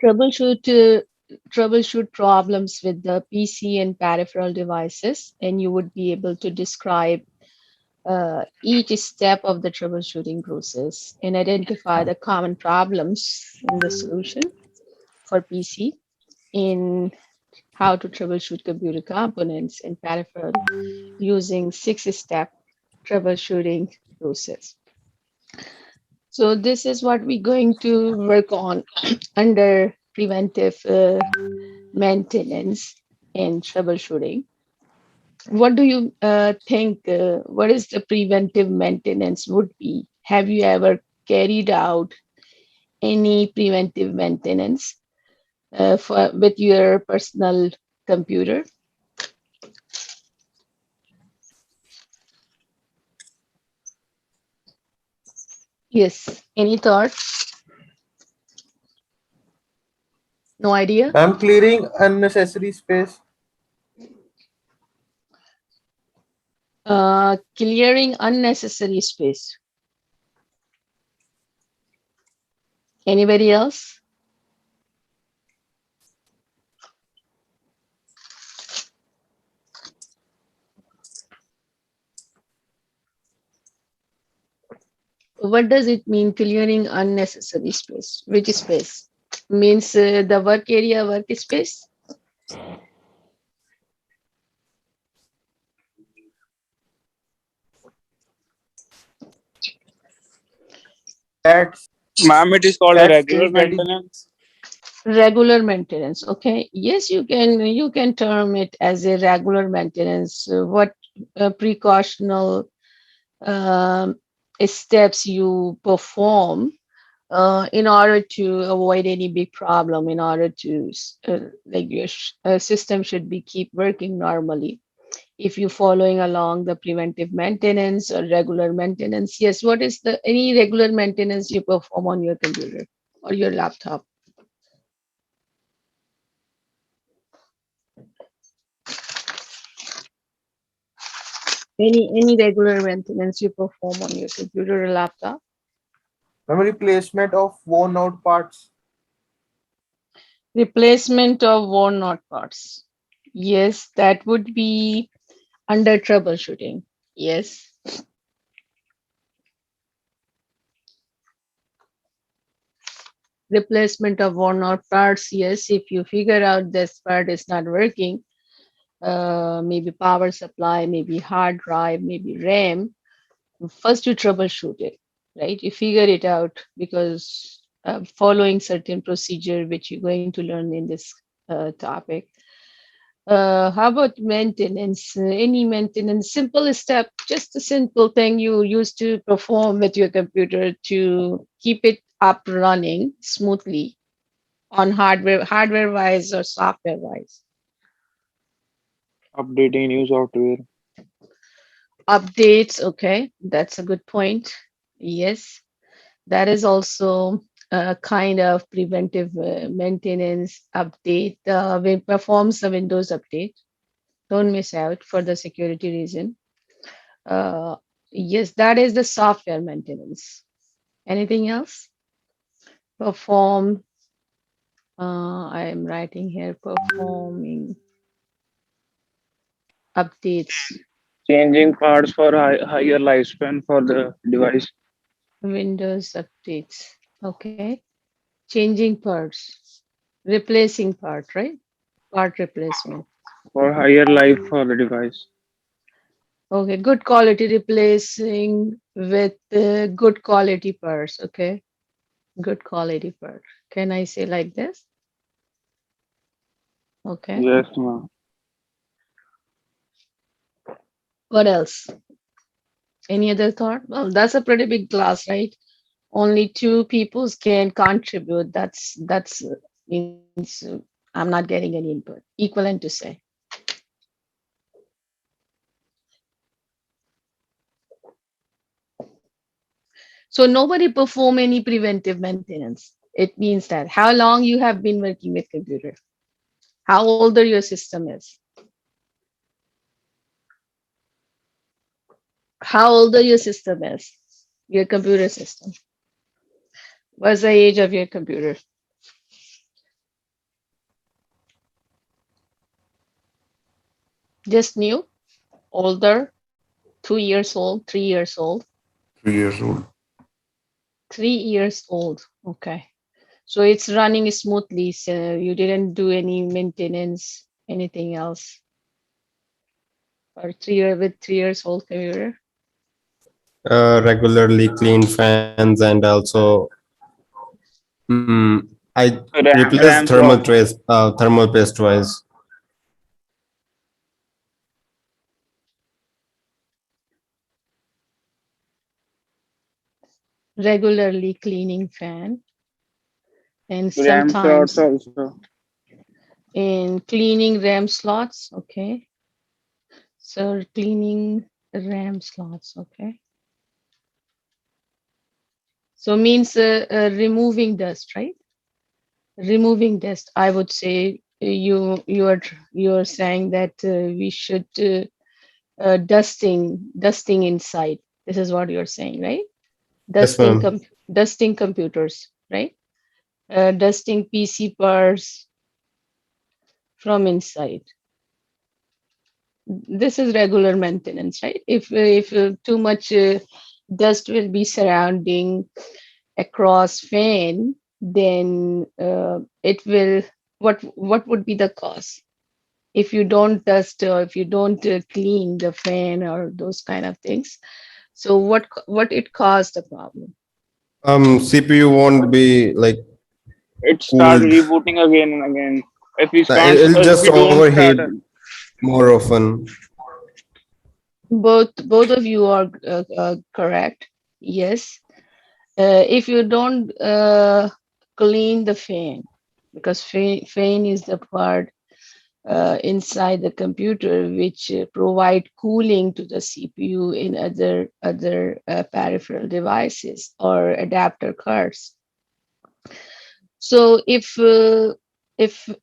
troubleshoot uh, troubleshoot problems with the PC and peripheral devices, and you would be able to describe each step of the troubleshooting process and identify the common problems in the solution for PC in how to troubleshoot computer components and peripheral using six-step troubleshooting process. So this is what we're going to work on under preventive maintenance and troubleshooting. What do you think? What is the preventive maintenance would be? Have you ever carried out any preventive maintenance for with your personal computer? Yes. Any thoughts? No idea? I'm clearing unnecessary space. Clearing unnecessary space. Anybody else? What does it mean clearing unnecessary space? Which space? Means the work area, workspace? That's Ma'am, it is called a that regular statement is maintenance. Regular maintenance. Okay. Yes, you can term it as a regular maintenance. What precautional um, steps you perform in order to avoid any big problem, in order to like your system should be keep working normally. If you're following along the preventive maintenance or regular maintenance, yes, what is the any regular maintenance you perform on your computer or your laptop? Any regular maintenance you perform on your computer or laptop? memory replacement of worn out parts. Replacement of worn out parts. Yes, that would be under troubleshooting. Yes. Replacement of worn out parts. Yes, if you figure out this part is not working, maybe power supply, maybe hard drive, maybe RAM, first you troubleshoot it, right? You figure it out because following certain procedure, which you're going to learn in this topic. How about maintenance? Any maintenance, simple step, just a simple thing you used to perform with your computer to keep it up running smoothly on hardware wise or software wise. Updating new software. Updates, okay, that's a good point. Yes, that is also a kind of preventive maintenance update. We performs the Windows update. Don't miss out for the security reason. Uh, yes, that is the software maintenance. Anything else? Perform. I am writing here. Performing updates. Changing parts for higher lifespan for the device. Windows updates. Okay. Changing parts. Replacing part, right? Part replacement. For higher life for the device. Okay. Good quality replacing with good quality parts. Okay. Good quality part. Can I say like this? Okay. Yes, ma'am. What else? Any other thought? Well, that's a pretty big class, right? Only two people can contribute. That's means I'm not getting any input. Equivalent to say. So nobody perform any preventive maintenance. It means that how long you have been working with computer, how older your system is, how older your system is, your computer system. What's the age of your computer? Just new, older, 2 years old, 3 years old, 3 years old. 3 years old. Okay. So it's running smoothly. So you didn't do any maintenance, anything else for 3 year with 3 years old computer. Regularly clean fans and also I replace RAM slots. thermal paste twice. Regularly cleaning fan and RAM slots sometimes also. in cleaning RAM slots. Okay. So cleaning RAM slots. Okay. So means removing dust, right? Removing dust. I would say you're saying that we should dusting inside. This is what you're saying, right? Yes, Dusting ma'am. dusting computers, right? Dusting PC parts from inside. This is regular maintenance, right? If too much dust will be surrounding across fan, then it will. What would be the cause if you don't dust or if you don't clean the fan or those kind of things? So what it caused the problem? CPU won't be like It start cooled. rebooting again and again. If we Nah, can't, it'll if just we don't overheat start, more often. Both of you are correct. Yes. If you don't clean the fan, because fan is the part inside the computer which provide cooling to the CPU in other peripheral devices or adapter cards. So if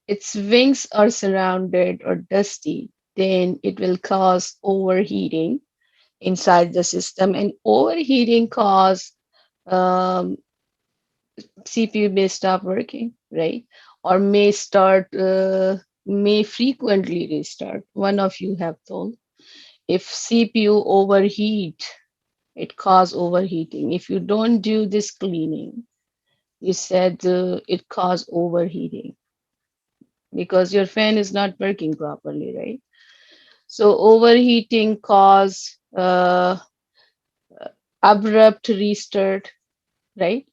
its wings are surrounded or dusty, then it will cause overheating inside the system, and overheating cause um, CPU may stop working, right? Or may frequently restart. One of you have told. If CPU overheat, it cause overheating. If you don't do this cleaning, you said it cause overheating because your fan is not working properly, right? So overheating cause abrupt restart, right?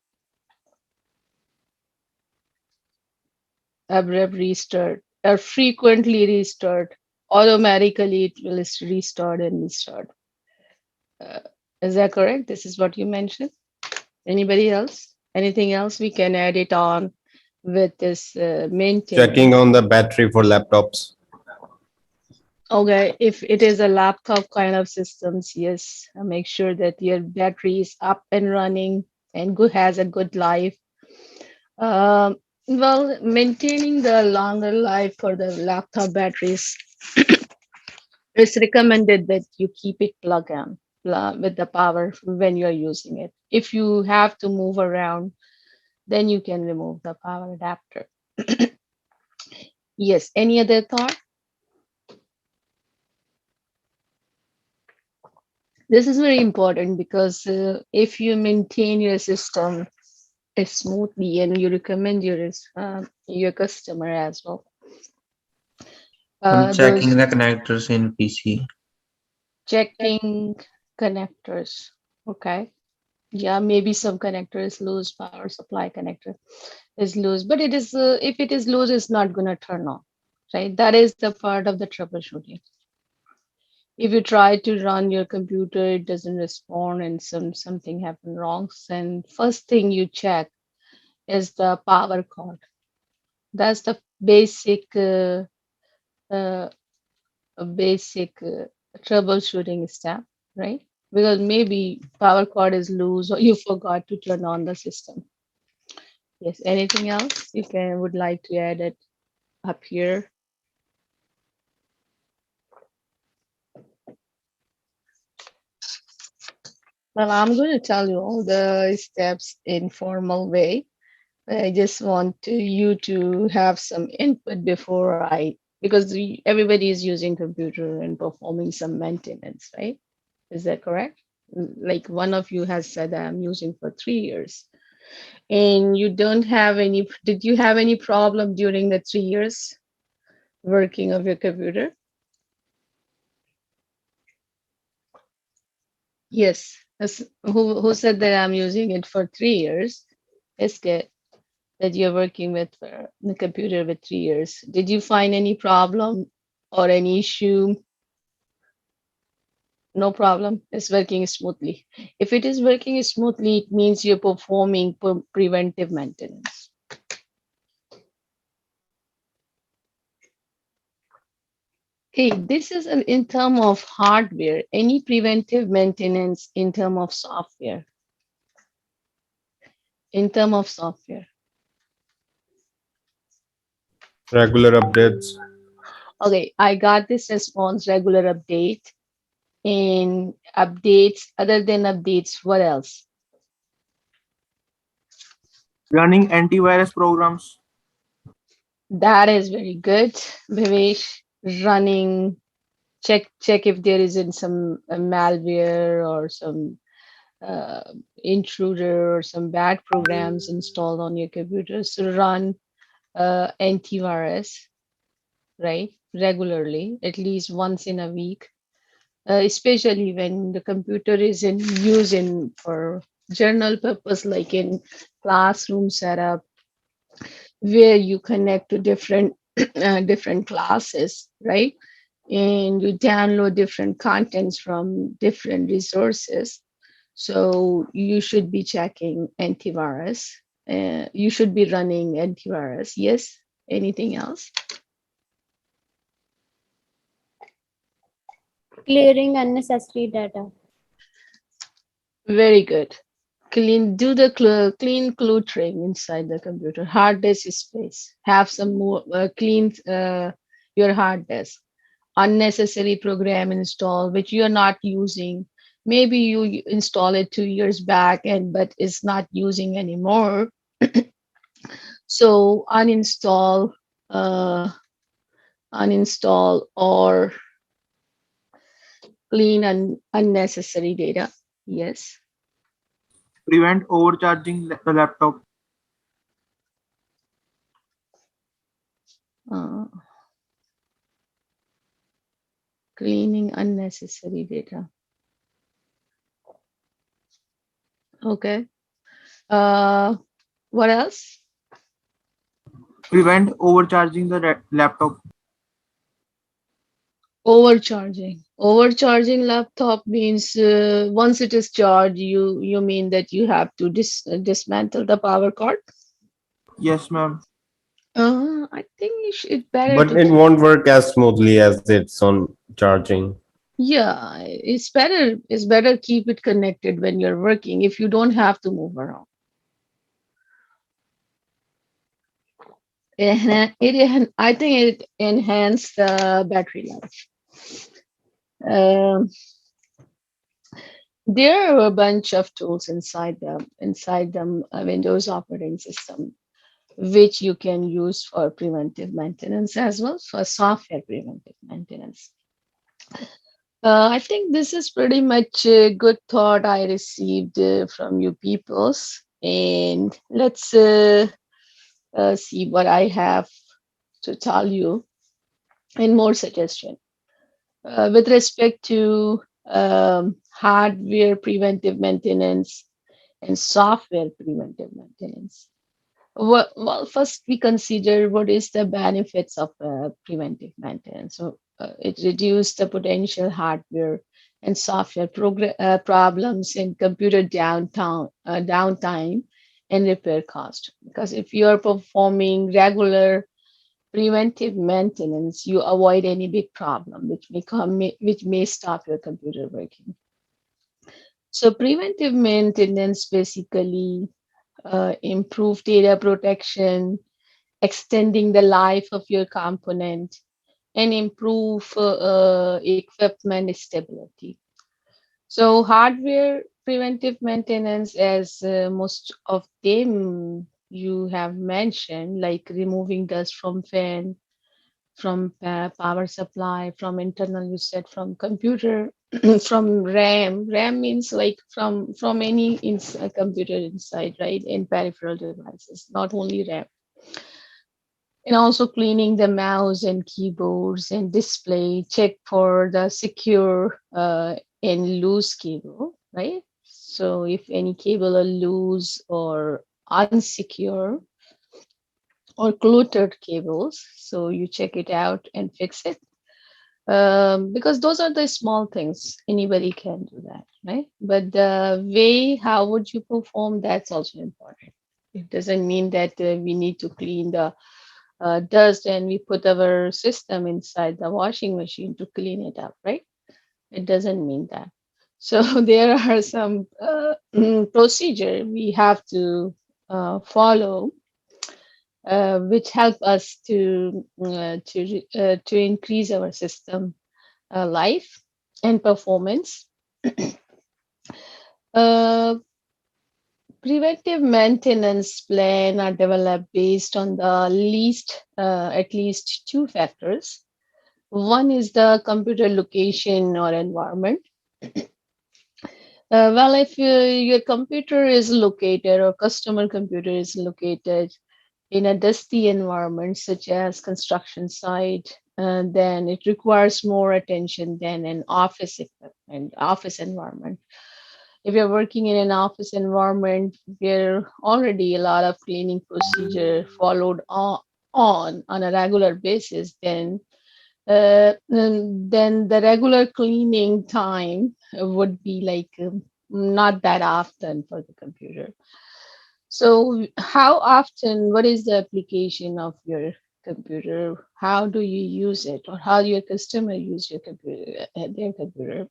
Abrupt restart or frequently restart. Automatically, it will restart and restart. Uh, is that correct? This is what you mentioned. Anybody else? Anything else we can add it on with this Checking maintenance? on the battery for laptops. Okay, if it is a laptop kind of systems, yes, make sure that your battery is up and running and good has a good life. Um, well, maintaining the longer life for the laptop batteries, it's recommended that you keep it plugged in with the power when you're using it. If you have to move around, then you can remove the power adapter. Yes, any other thought? This is very important because if you maintain your system smoothly and you recommend your customer as well, I'm checking those the connectors in PC. checking connectors. Okay. Yeah, maybe some connector is loose, power supply connector is loose, but it is if it is loose, it's not gonna turn on, right? That is the part of the troubleshooting. If you try to run your computer, it doesn't respond, and something happened wrong. And first thing you check is the power cord. That's the uh, basic troubleshooting step, right? Because maybe power cord is loose or you forgot to turn on the system. Yes. Anything else you can would like to add it up here? Well, I'm going to tell you all the steps in formal way. I just want you to have some input before I because everybody is using computer and performing some maintenance, right? Is that correct? Like one of you has said that I'm using for 3 years, and you don't have any. Did you have any problem during the 3 years working of your computer? Yes. Who said that I'm using it for 3 years? It's good that you're working with the computer with 3 years. Did you find any problem or any issue? No problem. It's working smoothly. If it is working smoothly, it means you're performing preventive maintenance. Okay, this is in term of hardware. Any preventive maintenance in term of software? In term of software. Regular updates. Okay, I got this response, regular update. And updates, other than updates, what else? Running antivirus programs. That is very good, Bhavesh. Running, check if there isn't some malware or some intruder or some bad programs installed on your computer. So run antivirus, right? Regularly, at least once in a week, especially when the computer is in use in for journal purpose, like in classroom setup, where you connect to different different classes, right? And you download different contents from different resources. So you should be checking antivirus. You should be running antivirus. Yes. Anything else? Clearing unnecessary data. Very good. Do the clean cluttering inside the computer. Hard disk space. Have some more clean your hard disk. Unnecessary program install which you're not using. Maybe you install it 2 years back and but it's not using anymore. So uh, uninstall or clean unnecessary data. Yes. Prevent overcharging the laptop. Uh, cleaning unnecessary data. Okay. Uh, what else? Prevent overcharging the laptop. Overcharging. Overcharging laptop means once it is charged, you mean that you have to dismantle the power cord. Yes, ma'am. I think it's better But to it keep. won't work as smoothly as it's on charging. Yeah, it's better keep it connected when you're working if you don't have to move around. I think it enhance the battery life. Um, there are a bunch of tools inside the Windows operating system, which you can use for preventive maintenance as well for software preventive maintenance. I think this is pretty much a good thought I received from you peoples, and let's see what I have to tell you and more suggestion with respect to hardware preventive maintenance and software preventive maintenance. Well, first we consider what is the benefits of preventive maintenance. So it reduces the potential hardware and software problems in computer downtime and repair cost. Because if you are performing regular preventive maintenance, you avoid any big problem which may stop your computer working. So preventive maintenance basically improve data protection, extending the life of your component, and improve equipment stability. So hardware preventive maintenance, as most of them you have mentioned, like removing dust from fan, power supply, from internal, you said from computer, from RAM. RAM means like from any computer inside, right? And peripheral devices, not only RAM. And also cleaning the mouse and keyboards and display, check for the secure and loose cable, right? So if any cable are loose or unsecure or cluttered cables, so you check it out and fix it. Because those are the small things, anybody can do that, right? But the way how would you perform, that's also important. It doesn't mean that we need to clean the dust and we put our system inside the washing machine to clean it up, right? It doesn't mean that. So there are some procedure we have to follow, which help us to increase our system life and performance. Uh, Preventive maintenance plan are developed based on the least at least two factors. One is the computer location or environment. Well, if your computer is located or customer computer is located in a dusty environment, such as construction site, then it requires more attention than an office environment. If you're working in an office environment where already a lot of cleaning procedure followed on a regular basis, then the regular cleaning time would be like not that often for the computer. So, how often, what is the application of your computer? How do you use it, or how your customer use your computer, their computer?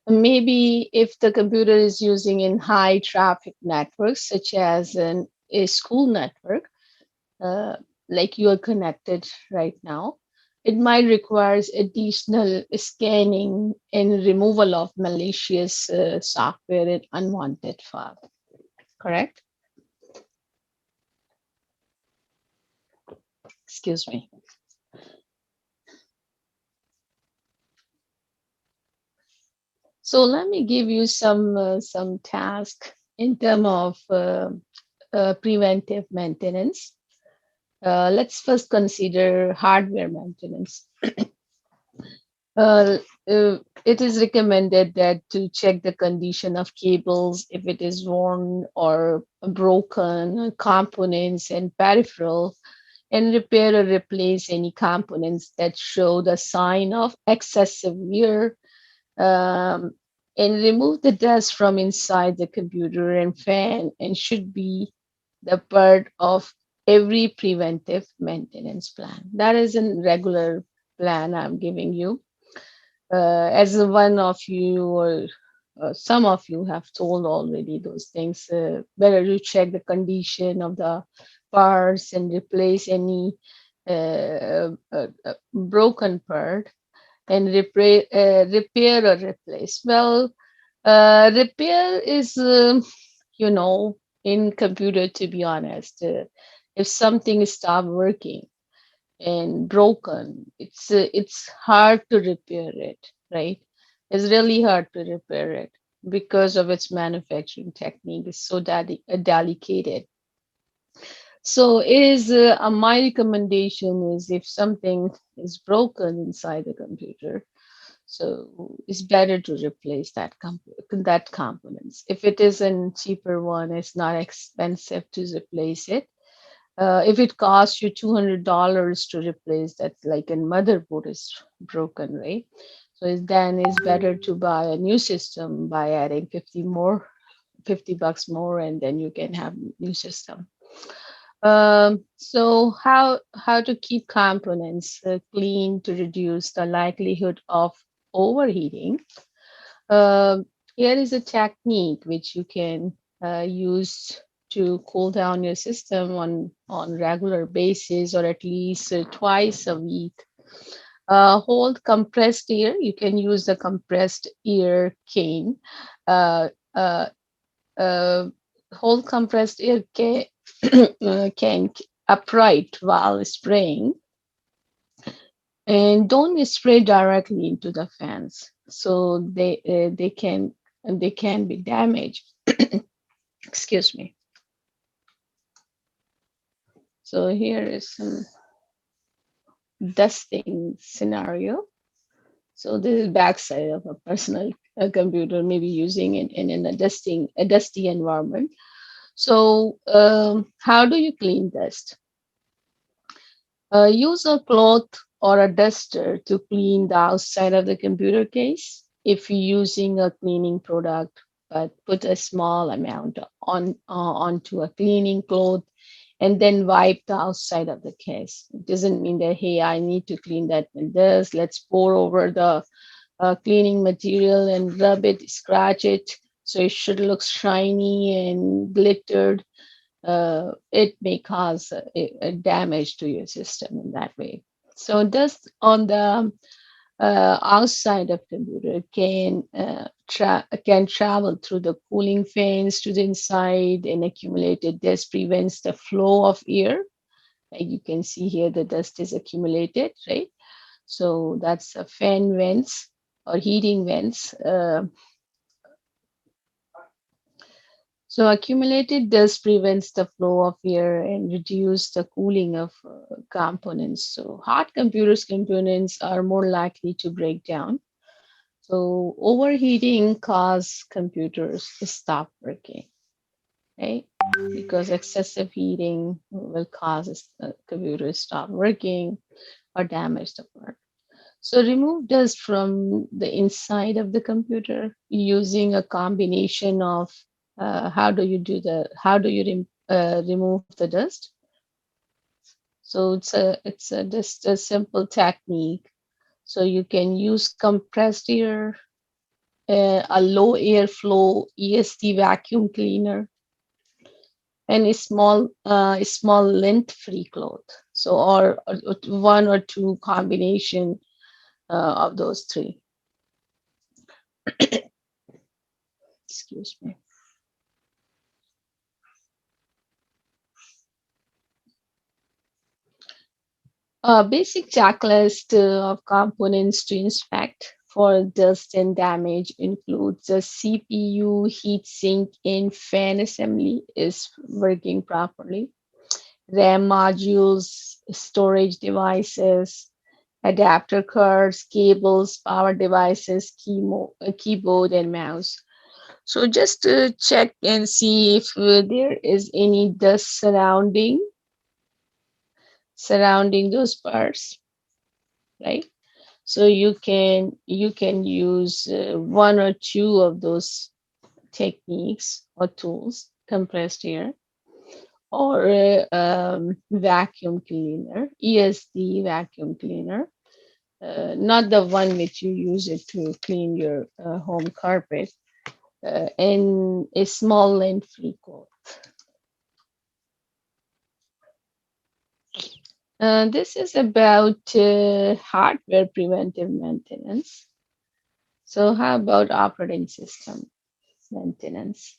Maybe if the computer is using in high traffic networks, such as a school network, uh, like you are connected right now, it might require additional scanning and removal of malicious software and unwanted files. Correct? Excuse me. So let me give you some task in terms of preventive maintenance. Let's first consider hardware maintenance. Uh, it is recommended that to check the condition of cables if it is worn or broken, components and peripheral, and repair or replace any components that show the sign of excessive wear, um, and remove the dust from inside the computer and fan, and should be the part of every preventive maintenance plan. That is a regular plan I'm giving you. As one of you or some of you have told already those things, better to check the condition of the parts and replace any broken part, and repair or replace. Well, repair is, in computer, to be honest, if something stop working and broken, it's hard to repair it, right? It's really hard to repair it because of its manufacturing technique is so delicate. So is my recommendation is if something is broken inside the computer, so it's better to replace that components. If it is a cheaper one, it's not expensive to replace it. If it costs you $200 to replace that, like a motherboard is broken, right? So then it's better to buy a new system by adding 50 bucks more, and then you can have new system. So how to keep components clean to reduce the likelihood of overheating? Um, Here is a technique which you can use to cool down your system on regular basis, or at least twice a week. Hold compressed air. You can use the compressed air cane. Uh, uh, uh, Hold compressed air can upright while spraying. and don't spray directly into the fans, so they can be damaged. Excuse me. So here is some dusting scenario. So this is backside of a personal computer, maybe using it in a dusty environment. So how do you clean dust? Use a cloth or a duster to clean the outside of the computer case. If you're using a cleaning product, but put a small amount onto a cleaning cloth and then wipe the outside of the case. It doesn't mean that, hey, I need to clean that with this. Let's pour over the cleaning material and rub it, scratch it. So it should look shiny and glittered. It may cause a damage to your system in that way. So dust on the outside of computer can travel through the cooling fans to the inside, and accumulated dust prevents the flow of air. Like you can see here, the dust is accumulated, right? So that's a fan vents or heating vents. So accumulated dust prevents the flow of air and reduce the cooling of components. So hot components are more likely to break down. So overheating cause computers to stop working, right? Because excessive heating will cause computers stop working or damage the part. So remove dust from the inside of the computer using a combination of how do you remove the dust? So it's just a simple technique. So you can use compressed air, a low airflow EST vacuum cleaner, and a small lint free cloth. So or one or two combination of those three. Excuse me. A basic checklist of components to inspect for dust and damage includes the CPU, heatsink, and fan assembly is working properly, RAM modules, storage devices, adapter cards, cables, power devices, keyboard, and mouse. So just check and see if there is any dust surrounding those parts, right? So you can use one or two of those techniques or tools, compressed air or vacuum cleaner, ESD vacuum cleaner, not the one which you use it to clean your home carpet, and a small lint-free coat. This is about hardware preventive maintenance. So how about operating system maintenance?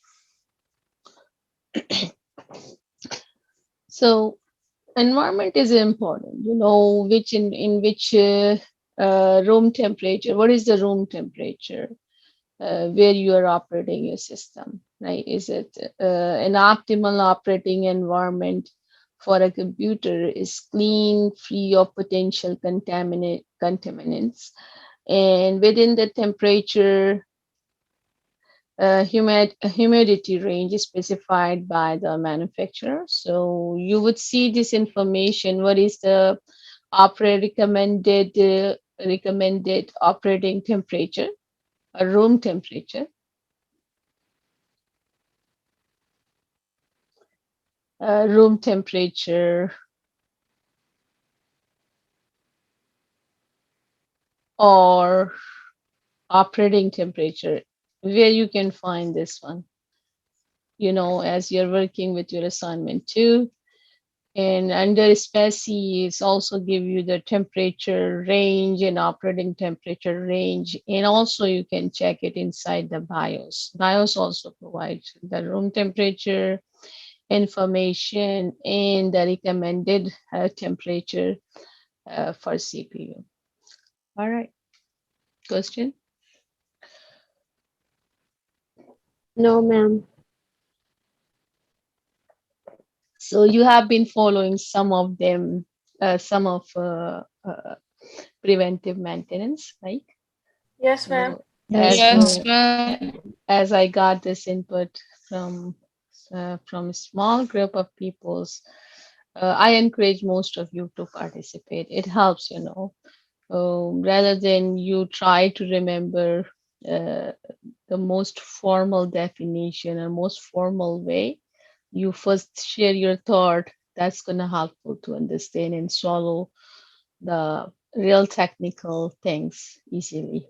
So environment is important. You know in which room temperature. What is the room temperature where you are operating your system? Right? Is it an optimal operating environment for a computer is clean, free of potential contaminants, and within the temperature humidity range is specified by the manufacturer. So you would see this information. What is the recommended operating temperature, a room temperature, room temperature, or operating temperature? Where you can find this one? As you're working with your assignment too. And under species also give you the temperature range and operating temperature range. And also you can check it inside the BIOS. BIOS also provides the room temperature information and the recommended temperature for CPU. All right. Question. No, ma'am. So you have been following some of them, some of preventive maintenance, right? Yes, ma'am. So Yes, as ma'am. Yes, uh, ma'am. as I got this input from a small group of peoples, I encourage most of you to participate. It helps, rather than you try to remember uh, the most formal definition or most formal way. You first share your thought. That's gonna helpful to understand and swallow the real technical things easily.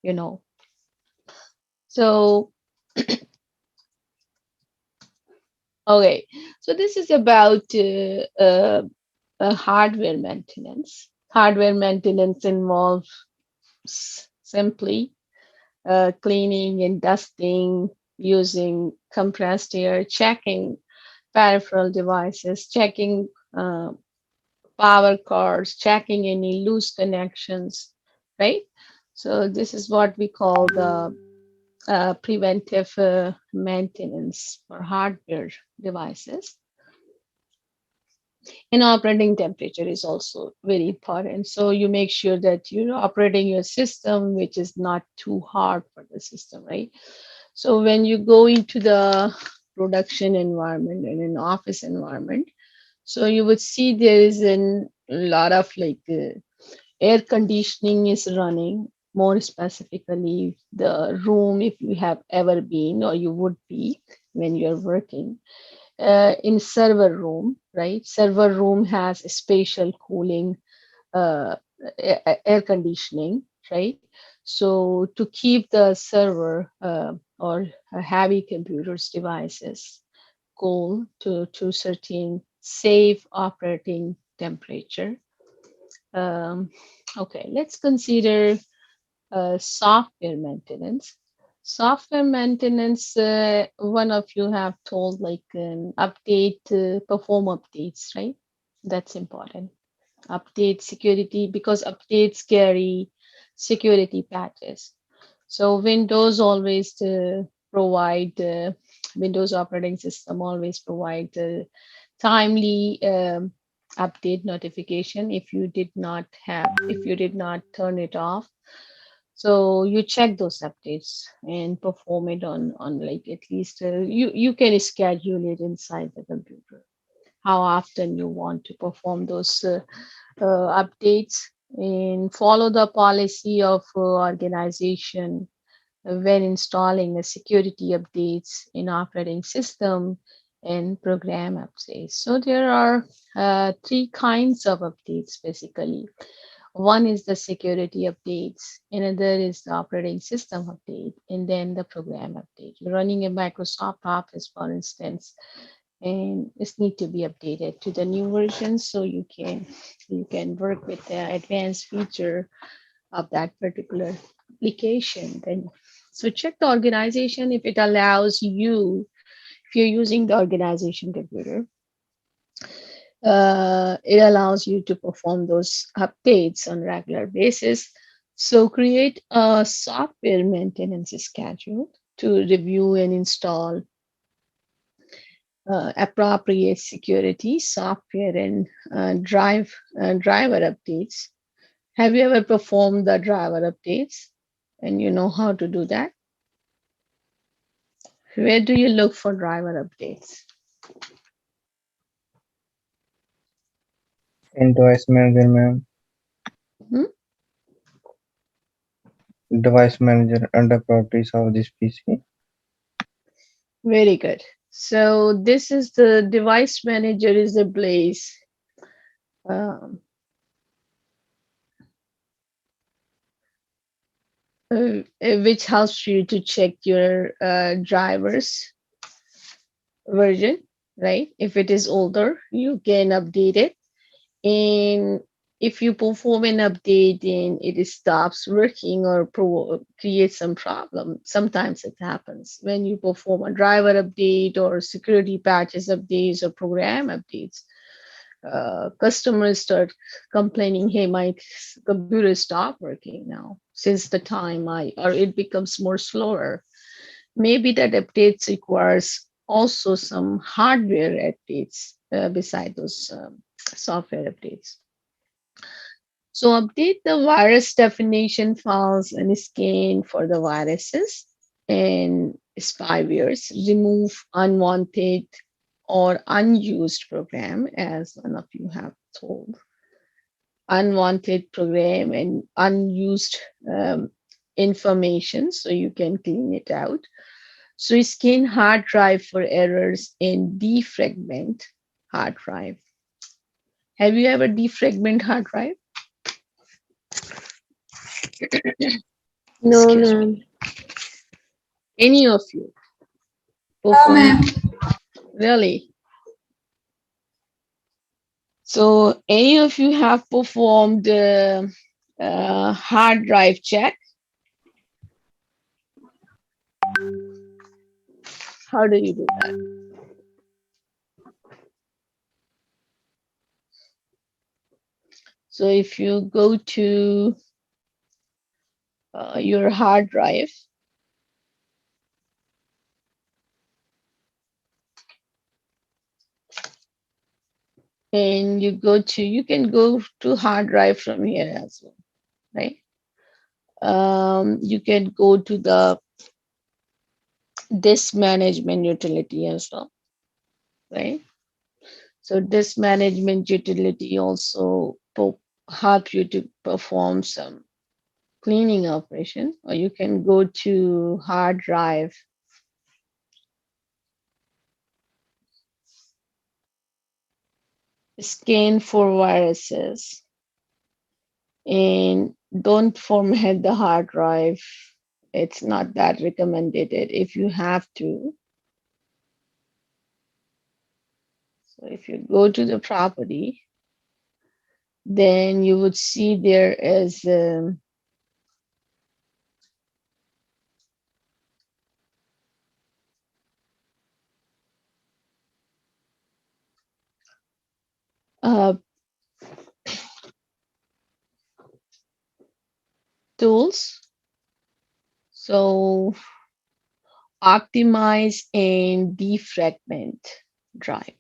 You know. So okay, so this is about hardware maintenance. Hardware maintenance involves simply cleaning and dusting, using compressed air, checking peripheral devices, checking uh, power cords, checking any loose connections, right? So this is what we call the preventive maintenance for hardware devices. And operating temperature is also very important. So you make sure that you're operating your system, which is not too hard for the system, right? So when you go into the production environment and an office environment, so you would see there is a lot of air conditioning is running. More specifically, the room, if you have ever been or you would be when you're working in server room, right? Server room has a spatial cooling, uh, air conditioning, right? So to keep the server or heavy computers devices cool to certain safe operating temperature. Um, okay, let's consider software maintenance. Software maintenance, one of you have told like update, perform updates, right? That's important. Update security because updates carry security patches. So Windows always provide, Windows operating system always provide timely update notification if you did not turn it off. So you check those updates and perform it on like at least you can schedule it inside the computer how often you want to perform those updates and follow the policy of organization when installing a security updates in operating system and program updates. So there are three kinds of updates basically. One is the security updates, another is the operating system update, and then the program update. You're running a Microsoft Office, for instance, and this need to be updated to the new version so you can work with the advanced feature of that particular application. Then so check the organization if it allows you, if you're using the organization computer, it allows you to perform those updates on regular basis. So create a software maintenance schedule to review and install appropriate security software and driver updates. Have you ever performed the driver updates and you know how to do that? Where do you look for driver updates? In device manager, ma'am. Mhm. Device manager under properties of this PC. Very good. So this is the device manager is a place um, which helps you to check your driver's version, right? If it is older, you can update it. And if you perform an update and it stops working or creates some problem, sometimes it happens when you perform a driver update or security patches updates or program updates. customers start complaining, hey, my computer stopped working now since the time or it becomes more slower. Maybe that updates requires also some hardware updates beside those software updates. So update the virus definition files and scan for the viruses and spywares. Remove unwanted or unused program, as one of you have told. Unwanted program and unused information, so you can clean it out. So scan hard drive for errors and defragment hard drive. Have you ever defragment hard drive? No, Excuse me. ma'am. Any of you No, perform? ma'am. Really? So any of you have performed hard drive check? How do you do that? So if you go to your hard drive, and you can go to hard drive from here as well, right? You can go to the disk management utility as well, right? So disk management utility also help you to perform some cleaning operation, or you can go to hard drive, scan for viruses, and don't format the hard drive. It's not that recommended if you have to. So if you go to the property, then you would see there is uh, tools. So optimize and defragment drive.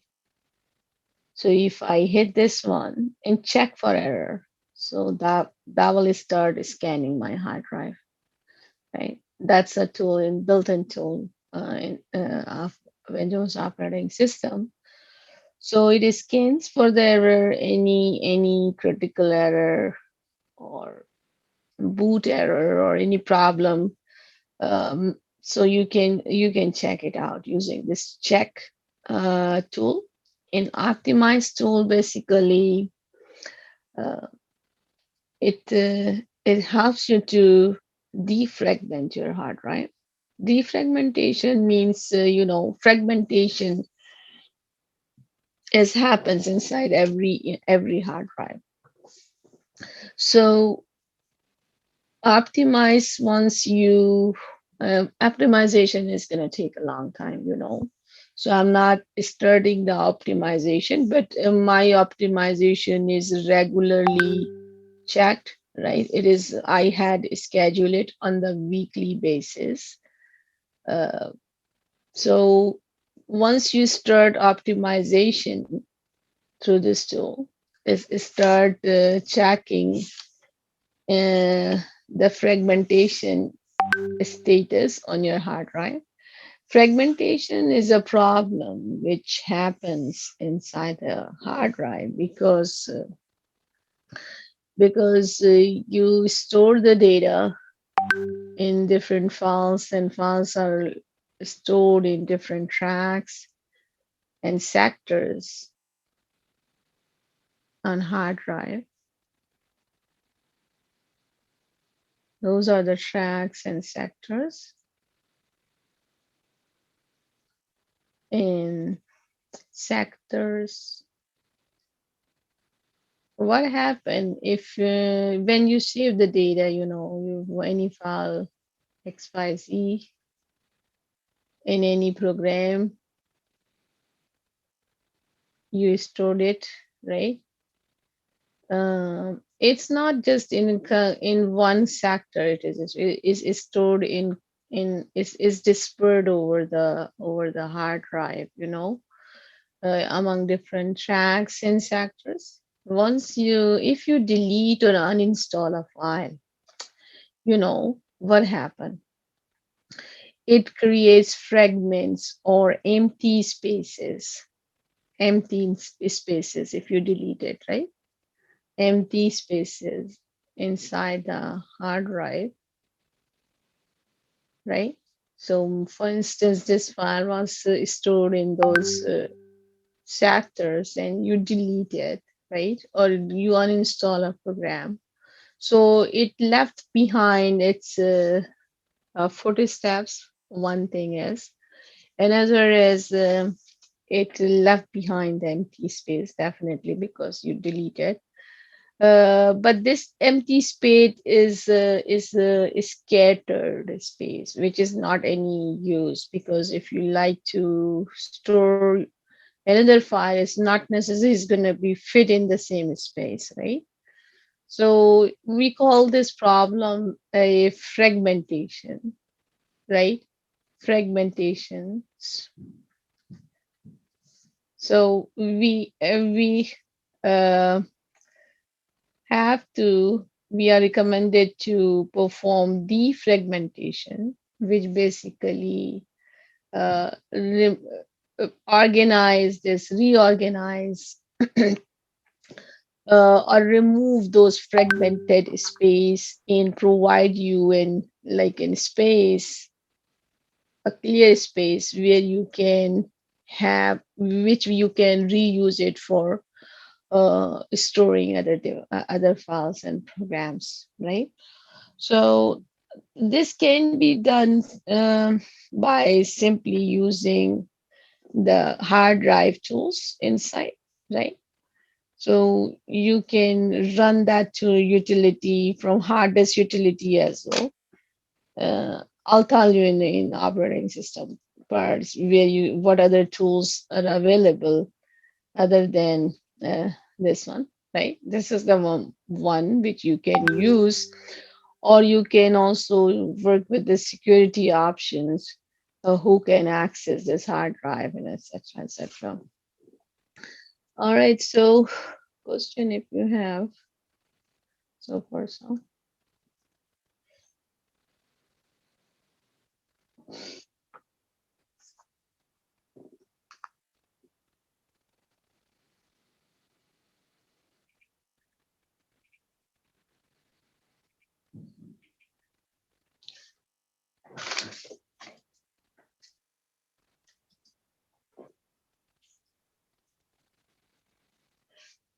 So if I hit this one and check for error, so that will start scanning my hard drive, right? That's a tool in built-in tool of Windows operating system. So it scans for the error, any critical error or boot error or any problem. So you can check it out using this check tool. In optimize tool, basically uh, it helps you to defragment your hard drive. Defragmentation means fragmentation as happens inside every hard drive. So optimize once you optimization is going to take a long time, so I'm not starting the optimization, but my optimization is regularly checked, right? It is, I had scheduled it on the weekly basis. So once you start optimization through this tool, is start checking the fragmentation status on your hard drive. Fragmentation is a problem which happens inside the hard drive because you store the data in different files, and files are stored in different tracks and sectors on hard drive. Those are the tracks and sectors. In sectors, what happened if when you save the data, any file XYZ in any program, you stored it right? It's not just in one sector. It is stored in is dispersed over the hard drive. Among different tracks and sectors. Once if you delete or uninstall a file, what happened? It creates fragments or empty spaces if you delete it, right? Empty spaces inside the hard drive, right? So, for instance, this file was stored in those sectors and you delete it, right? Or you uninstall a program. So, it left behind its footsteps, one thing is. Another is it left behind the empty space, definitely, because you delete it. But this empty space is scattered space, which is not any use, because if you like to store another file, it's not necessarily it's going to be fit in the same space, right? So we call this problem a fragmentation, right? Fragmentation. So we uh, we are recommended to perform defragmentation, which basically reorganize or remove those fragmented space and provide you in space, a clear space where you can which you can reuse it for storing other files and programs, right? So this can be done by simply using the hard drive tools inside, right? So you can run that to utility from hard disk utility as well. I'll tell you in operating system parts where what other tools are available other than this one, right? This is the one which you can use, or you can also work with the security options, who can access this hard drive and etc. etc. All right, so question if you have so far.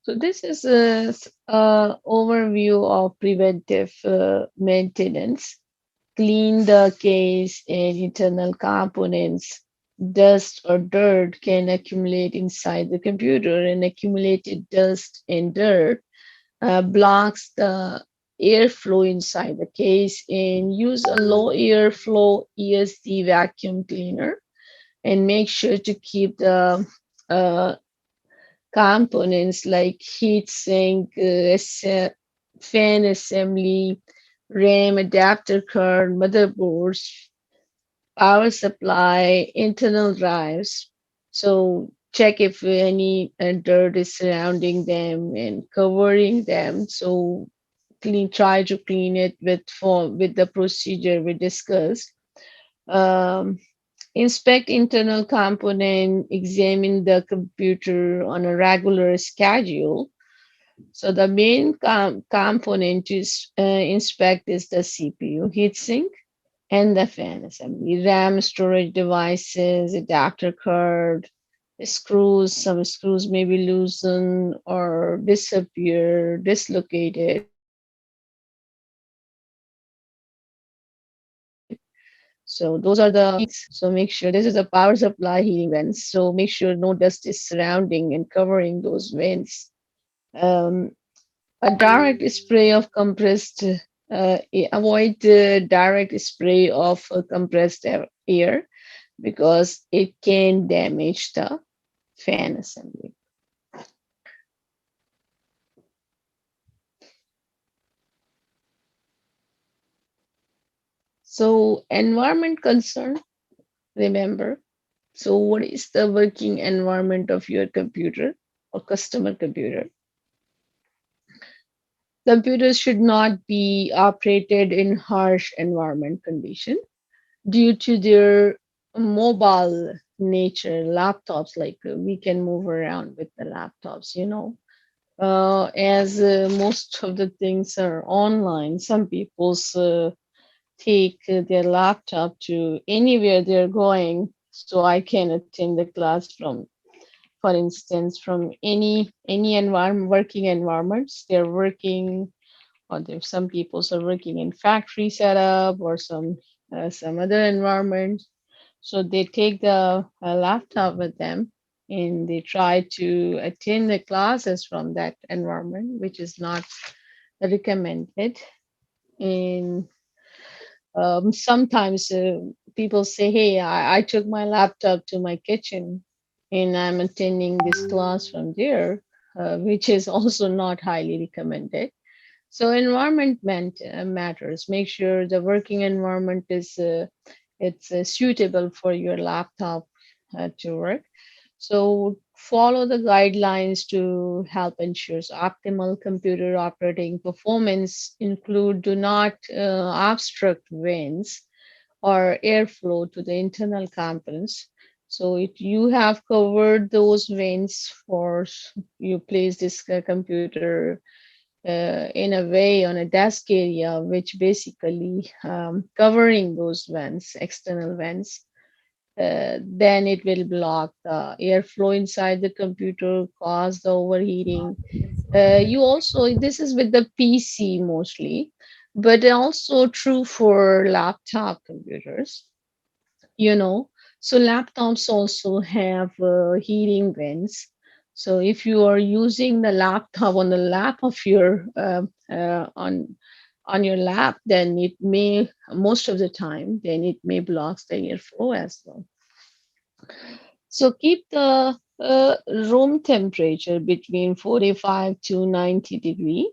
So this is a overview of preventive maintenance. Clean the case and internal components. Dust or dirt can accumulate inside the computer, and accumulated dust and dirt blocks the airflow inside the case. And use a low airflow ESD vacuum cleaner, and make sure to keep the uh, components like heat sink, fan assembly, RAM, adapter card, motherboards, power supply, internal drives. So check if any dirt is surrounding them and covering them. So try to clean it with the procedure we discussed. Um, Inspect internal component, examine the computer on a regular schedule. So the main component to inspect is the CPU, heatsink, and the fan assembly, RAM, storage devices, adapter card, screws. Some screws may be loosened or disappear, dislocated. So those are the leaks. So make sure this is a power supply heating vents. So make sure no dust is surrounding and covering those vents. Um, a direct spray of compressed, avoid direct spray of compressed air, because it can damage the fan assembly. So environment concern, remember. So what is the working environment of your computer or customer computer? Computers should not be operated in harsh environment condition due to their mobile nature. Laptops, like we can move around with the laptops, as most of the things are online. Some people's take their laptop to anywhere they're going, so I can attend the class from, for instance, from any environment, working environments. They're working, or there's some people are working in factory setup or some other environment. So they take the laptop with them and they try to attend the classes from that environment, which is not recommended. And sometimes people say, hey, I took my laptop to my kitchen and I'm attending this class from there, which is also not highly recommended. So environment matters. Make sure the working environment is it's suitable for your laptop to work. So follow the guidelines to help ensure optimal computer operating performance. Include do not obstruct vents or airflow to the internal components. So if you have covered those vents, for you place this computer in a way on a desk area, which basically covering those vents, external vents, then it will block the airflow inside the computer, cause the overheating. You also, this is with the PC mostly, but also true for laptop computers, you know. So laptops also have heating vents. So if you are using the laptop on the lap of your on your lap, then it may, most of the time, then it may blocks the airflow as well. So keep the room temperature between 45 to 90 degree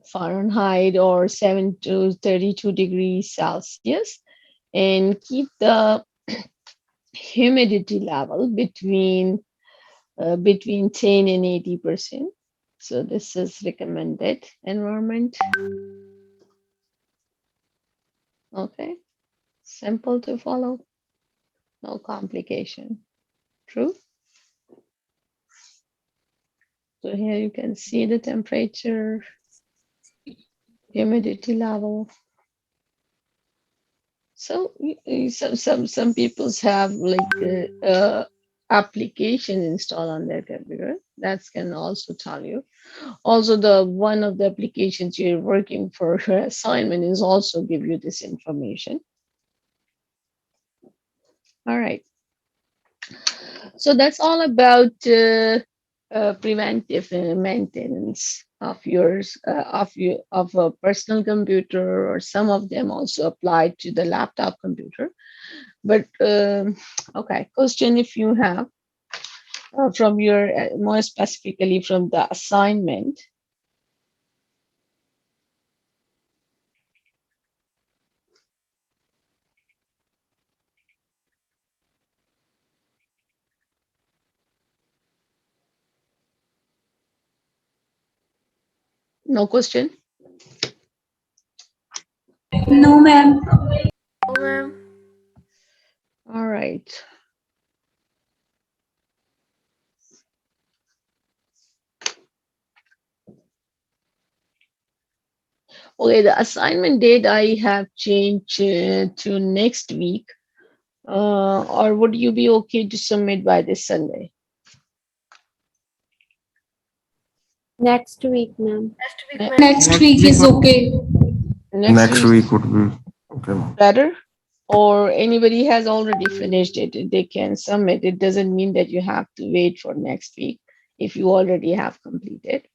Fahrenheit or 7 to 32 degrees Celsius, and keep the humidity level between 10 and 80%. So this is recommended environment. Okay, simple to follow, no complication. True. So here you can see the temperature, humidity level. So some people's have like application installed on their computer. That can also tell you. Also, the one of the applications you're working for your assignment is also give you this information. All right. So that's all about preventive maintenance of yours, of a personal computer, or some of them also apply to the laptop computer. But okay, question if you have from your more specifically from the assignment. No question. No, ma'am. No, ma'am. All right. Okay, the assignment date I have changed to next week. Or would you be okay to submit by this Sunday? Next week, ma'am. Next week is okay. Next Next week week would be okay. better? Or anybody has already finished it, they can submit. It doesn't mean that you have to wait for next week if you already have completed.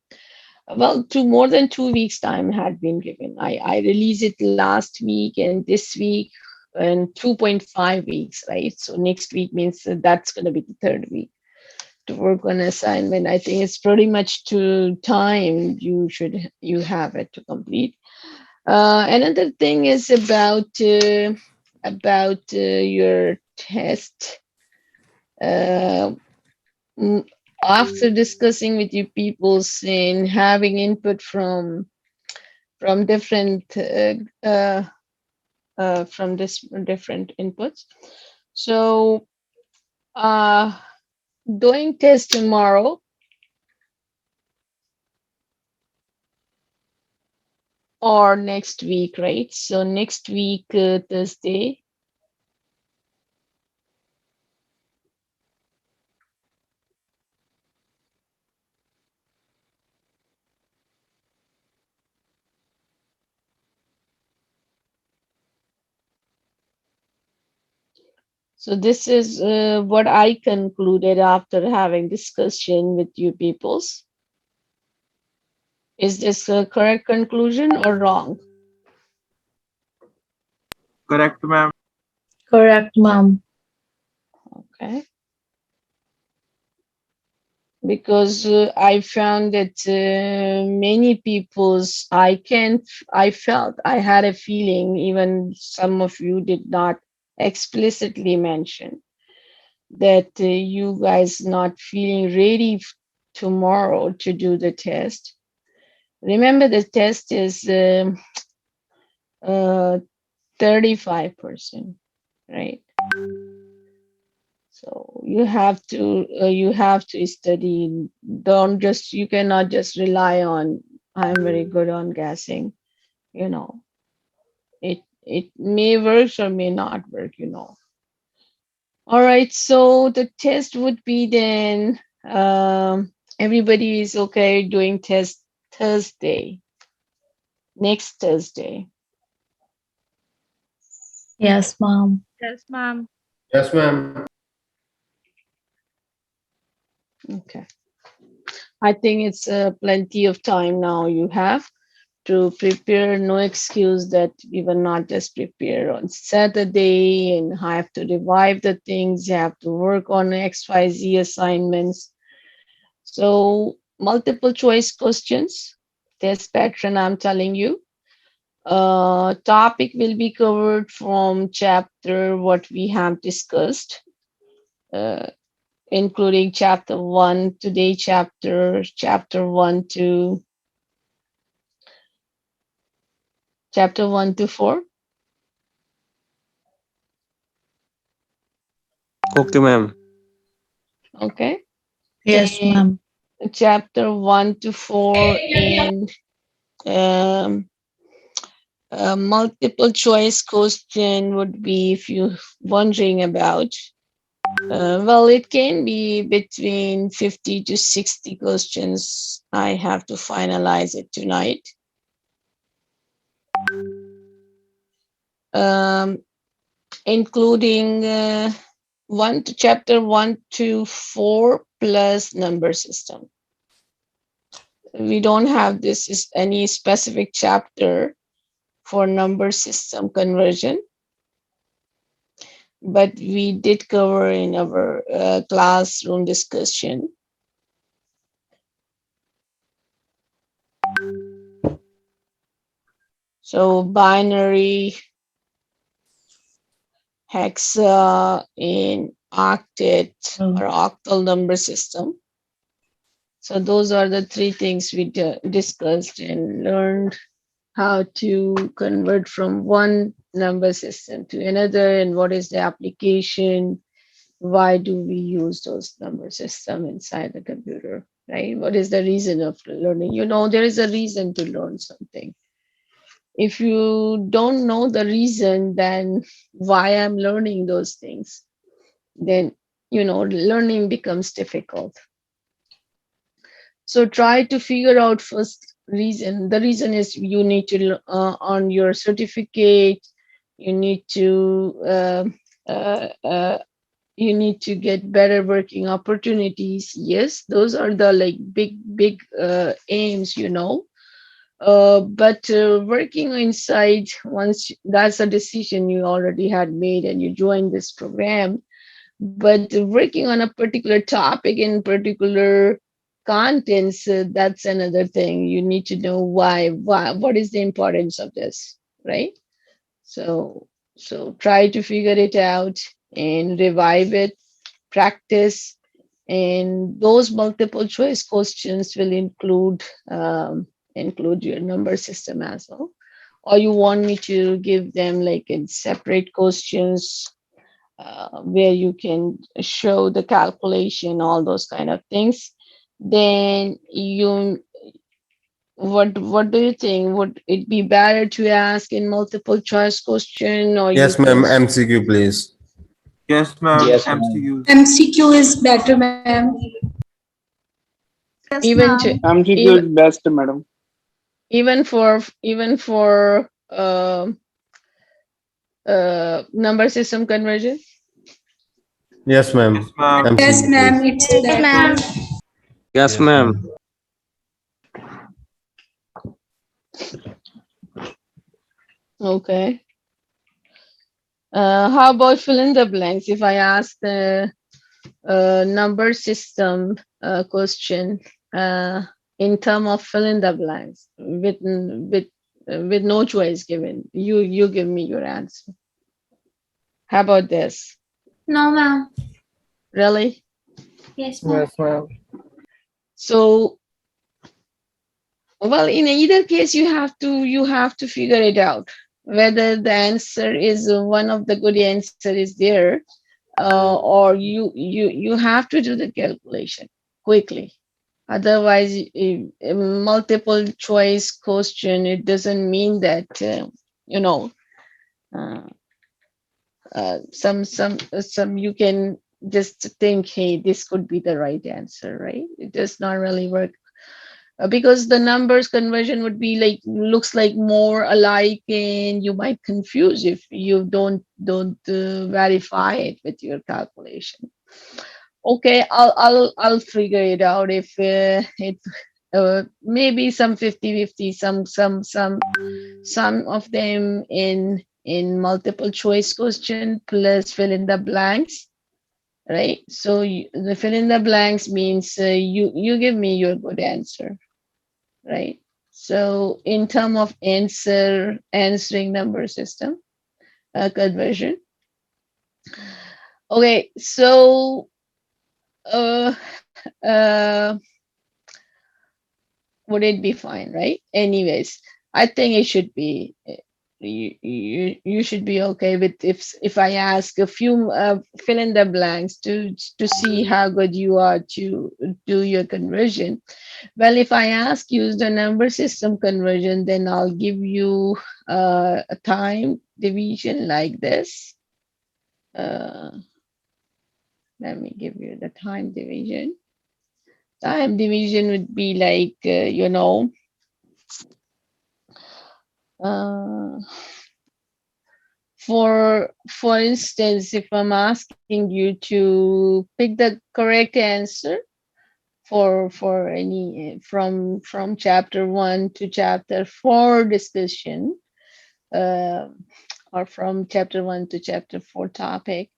Well, more than 2 weeks time had been given. I released it last week and this week and 2.5 weeks, right? So next week means that's going to be the third week to work on assignment. I think it's pretty much to time you have it to complete. Another thing is about your test. Uh, mm, After discussing with you peoples and having input from different from this different inputs. So, uh, doing test tomorrow or next week, right? So next week, Thursday. So this is what I concluded after having discussion with you peoples. Is this a correct conclusion or wrong? Correct, ma'am. Correct, ma'am. Okay. Because I found that many people's I felt I had a feeling, even some of you did not explicitly mention that you guys not feeling ready tomorrow to do the test. Remember, the test is 35%, right? So you have to study. Don't just You cannot just rely on I'm very good on guessing. You know, it may work or may not work. All right. So the test would be then. Everybody is okay doing test Thursday, next Thursday. Yes, ma'am. Yes, ma'am. Yes, ma'am. Okay. I think it's plenty of time now you have to prepare. No excuse that we will not just prepare on Saturday and have to revive the things. You have to work on XYZ assignments. So, multiple choice questions, test pattern, I'm telling you. Topic will be covered from chapter what we have discussed, uh, including chapter 1, today chapter 1 to chapter 1 to 4. Okay, ma'am. Okay. Yes, And ma'am. chapter 1 to 4 in um, multiple choice question would be, if you're wondering about, well, it can be between 50 to 60 questions. I have to finalize it tonight. Um, Including chapter 1 to 4 plus number system. We don't have this is any specific chapter for number system conversion, but we did cover in our classroom discussion. So binary, hexa, in octet or octal number system. So those are the three things we discussed and learned how to convert from one number system to another, and what is the application, why do we use those number system inside the computer, right? What is the reason of learning? There is a reason to learn something. If you don't know the reason, then why I'm learning those things, then learning becomes difficult. So try to figure out first reason. The reason is you need to on your certificate, you need to uh, uh, you need to get better working opportunities. Yes, those are the like big aims. But working inside, once that's a decision you already had made and you joined this program, but working on a particular topic in particular can't answer, that's another thing. You need to know why, what is the importance of this, right? So, so try to figure it out and revive it, practice, and those multiple choice questions will include your number system as well. Or you want me to give them like in separate questions where you can show the calculation, all those kind of things. Then you, what do you think? Would it be better to ask in multiple choice question, or you Yes, ma'am. think? MCQ, please. Yes, ma'am. Yes, ma'am. MCUs. MCQ is better, ma'am. Yes, even to ma'am. MCQ even is best, madam. even for number system conversion? Yes, Yes, ma'am. ma'am. Yes, MCQ, ma'am. please. It's Yes, better. ma'am. Yes, Yes, ma'am. ma'am. Okay. How about fill in the blanks? If I ask the number system question in term of fill in the blanks with no choice given, you give me your answer. How about this? No, ma'am. Really? Yes, ma'am. Yes, ma'am. So, well, in either case, you have to figure it out whether the answer is one of the good answer is there, or you have to do the calculation quickly. Otherwise, a multiple choice question, it doesn't mean that you know uh, some you can just think, hey, this could be the right answer, right? It does not really work because the numbers conversion would be like looks like more alike, and you might confuse if you don't verify it with your calculation. Okay, I'll figure it out if it maybe some 50-50, some of them in multiple choice question plus fill in the blanks, right? So the fill in the blanks means you give me your good answer, right? So in term of answering number system conversion. Okay, so uh, uh, would it be fine, right? Anyways, I think it should be you should be okay with if I ask a few fill in the blanks to see how good you are to do your conversion. Well, if I ask use the number system conversion, then I'll give you a time division like this. Uh, Let me give you the time division. Time division would be like, uh, for instance, if I'm asking you to pick the correct answer for any from chapter 1 to chapter 4 discussion, uh, or from chapter 1 to chapter 4 topic,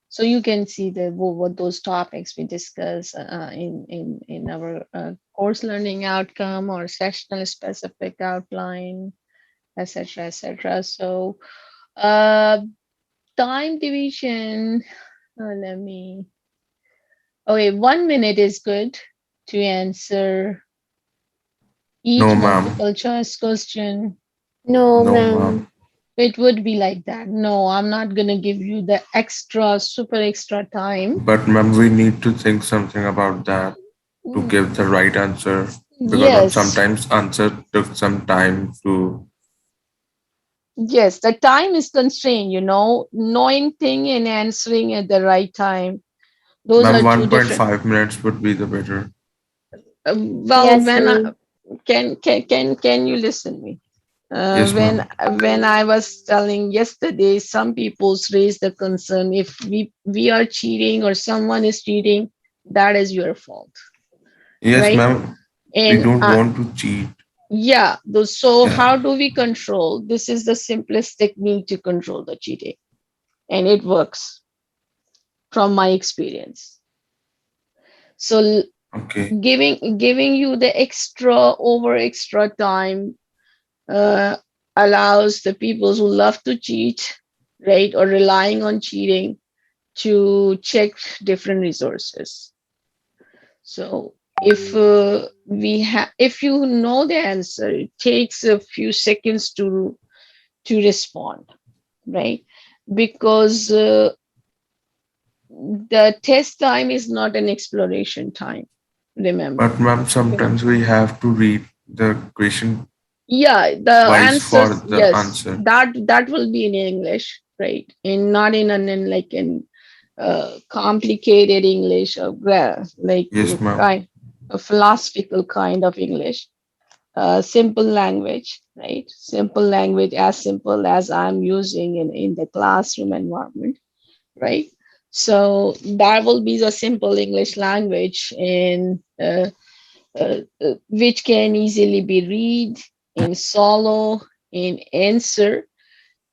so you can see what those topics we discuss in our course learning outcome or sectional specific outline, etc., etc. So uh, time division, let me, okay, 1 minute is good to answer No, each ma'am. multiple choice question. No, No, ma'am. ma'am. It would be like that. No, I'm not gonna give you the extra, super extra time. But ma'am, we need to think something about that to give the right answer because ma'am, Yes, sometimes answer took some time to. yes, the time is constrained, knowing thing and answering at the right time. Those Ma'am, are two different. 1.5 minutes would be the better. Well, Yes, ma'am. can you listen me? Yes, ma'am. When I was telling yesterday, some people raise the concern if we are cheating or someone is cheating, that is your fault, Yes, right? ma'am. We And don't want to cheat. yeah, so Yeah. how do we control? This is the simplest technique to control the cheating, and it works from my experience. So Okay. Giving you the extra time uh, allows the people who love to cheat, right, or relying on cheating to check different resources. So if you know the answer, it takes a few seconds to respond, right? Because the test time is not an exploration time. But Remember. ma'am, Okay. sometimes we have to read the question Yeah, the twice for answers, the yes, answer. that will be in English, right? In not in an in like in complicated English or like Yes, ma'am. kind a philosophical kind of English. Simple language, right? Simple language, as simple as I'm using in the classroom environment, right? So that will be the simple English language in which can easily be read in solo, in answer,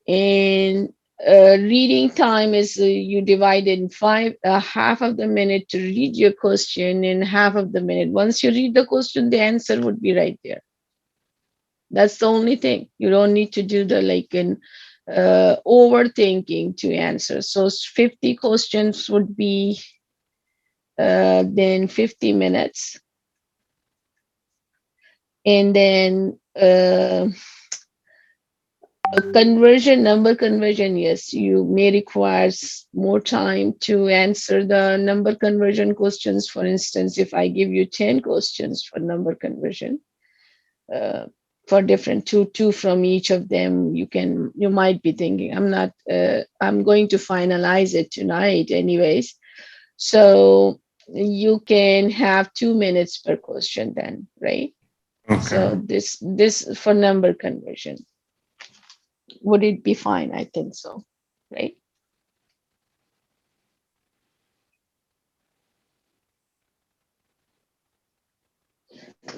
and reading time is you divide in five, half of the minute to read your question and half of the minute. Once you read the question, the answer would be right there. That's the only thing. You don't need to do the like in overthinking to answer. So 50 questions would be then 50 minutes. And then a conversion, number conversion, yes, you may require more time to answer the number conversion questions. For instance, if I give you 10 questions for number conversion, uh, for different two from each of them, you might be thinking, I'm going to finalize it tonight anyways. So you can have 2 minutes per question then, right? Okay. So this for number conversion. Would it be fine? I think so, right?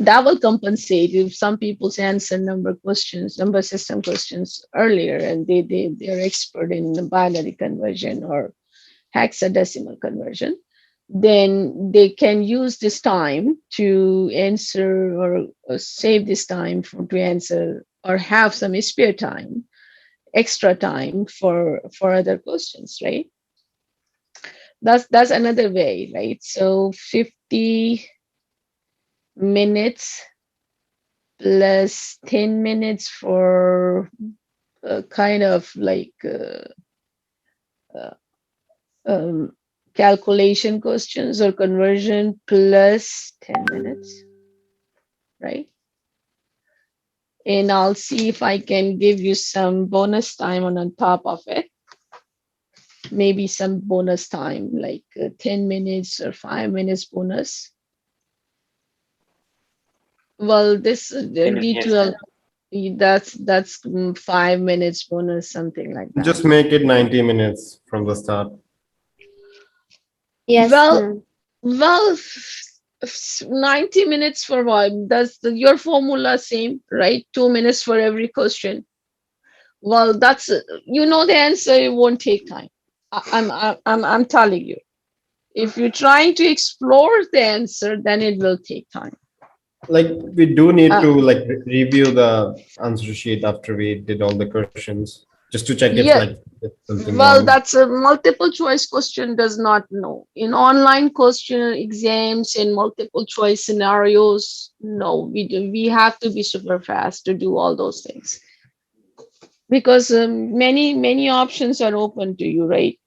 That will compensate if some people answer number system questions earlier, and they're expert in the binary conversion or hexadecimal conversion. Then they can use this time to answer or save this time to answer or have some spare time, extra time for other questions, right? That's another way, right? So 50 minutes plus 10 minutes for kind of like uh, um, calculation questions or conversion plus 10 minutes, right? And I'll see if I can give you some bonus time on top of it. Maybe some bonus time, like 10 minutes or 5 minutes bonus. Well, this lead to that's 5 minutes bonus, something like that. Just make it 90 minutes from the start. Yes, Well, ma'am. well, 90 minutes for what? Does your formula same, right? 2 minutes for every question. Well, that's you know the answer. It won't take time. I'm telling you. If you're trying to explore the answer, then it will take time. Like we do need Uh, to like review the answer sheet after we did all the questions, just to check if yeah, like if something well, wrong. that's a multiple choice question does not know. In online question exams, in multiple choice scenarios, no, we have to be super fast to do all those things because many options are open to you, right?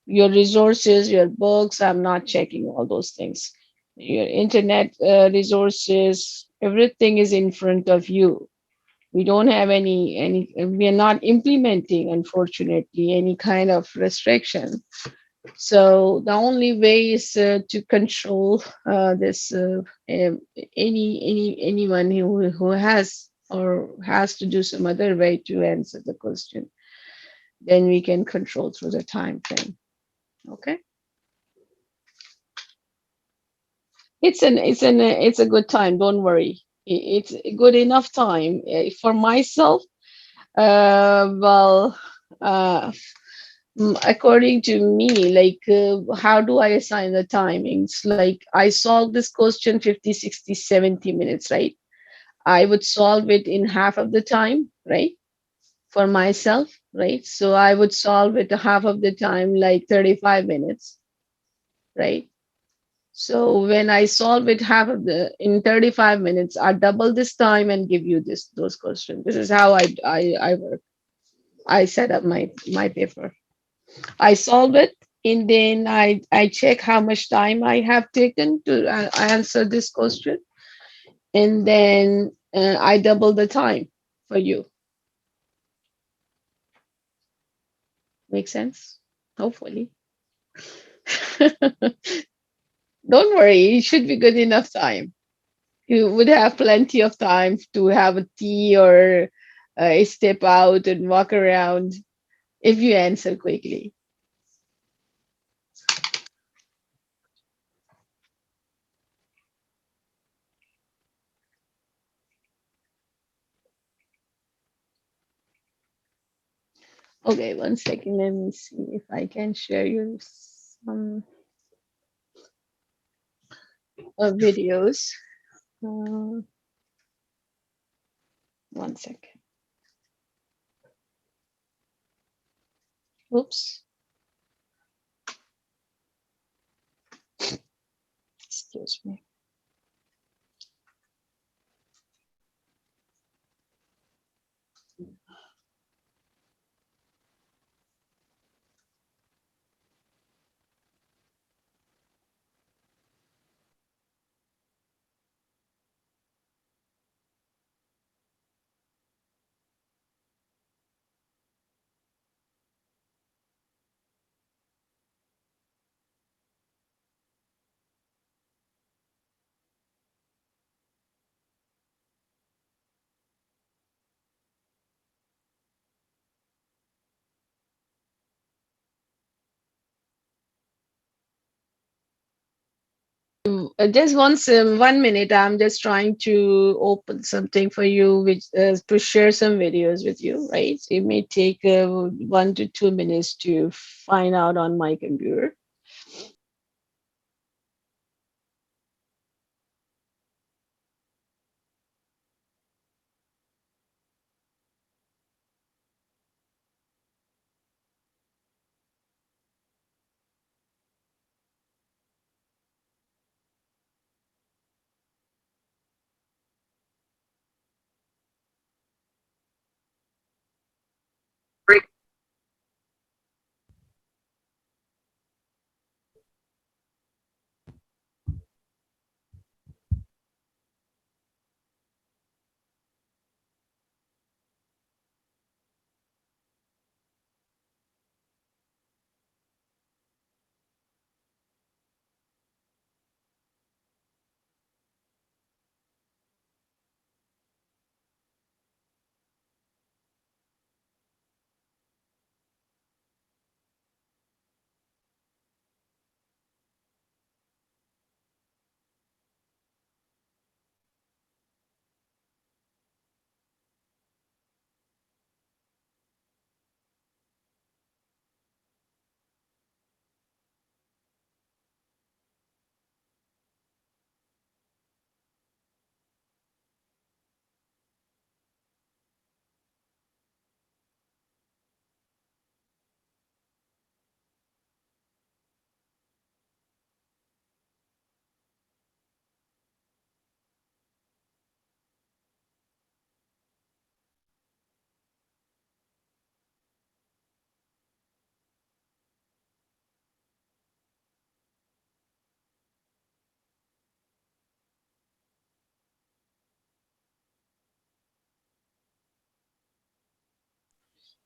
Your resources, your books, I'm not checking all those things. Your internet resources, everything is in front of you. We don't have any we are not implementing, unfortunately, any kind of restriction. So the only way is to control this anyone who has or has to do some other way to answer the question, then we can control through the time frame. Okay, it's a good time. Don't worry, it's a good enough time for myself. Well, uh, According to me, like, how do I assign the timings? Like, I solve this question 50, 60, 70 minutes, right? I would solve it in half of the time, right? For myself, right? So I would solve it half of the time, like 35 minutes, right? So when I solve it half of the in 35 minutes, I double this time and give you those questions. This is how I work. I set up my paper. I solve it, and then I check how much time I have taken to answer this question, and then I double the time for you. Make sense? Hopefully. Don't worry, it should be good enough time. You would have plenty of time to have a tea or step out and walk around if you answer quickly. Okay, one second. Let me see if I can share you some videos. Uh, one second. Oops. Excuse me. Just once, 1 minute. I'm just trying to open something for you, which to share some videos with you, right? So it may take 1 to 2 minutes to find out on my computer.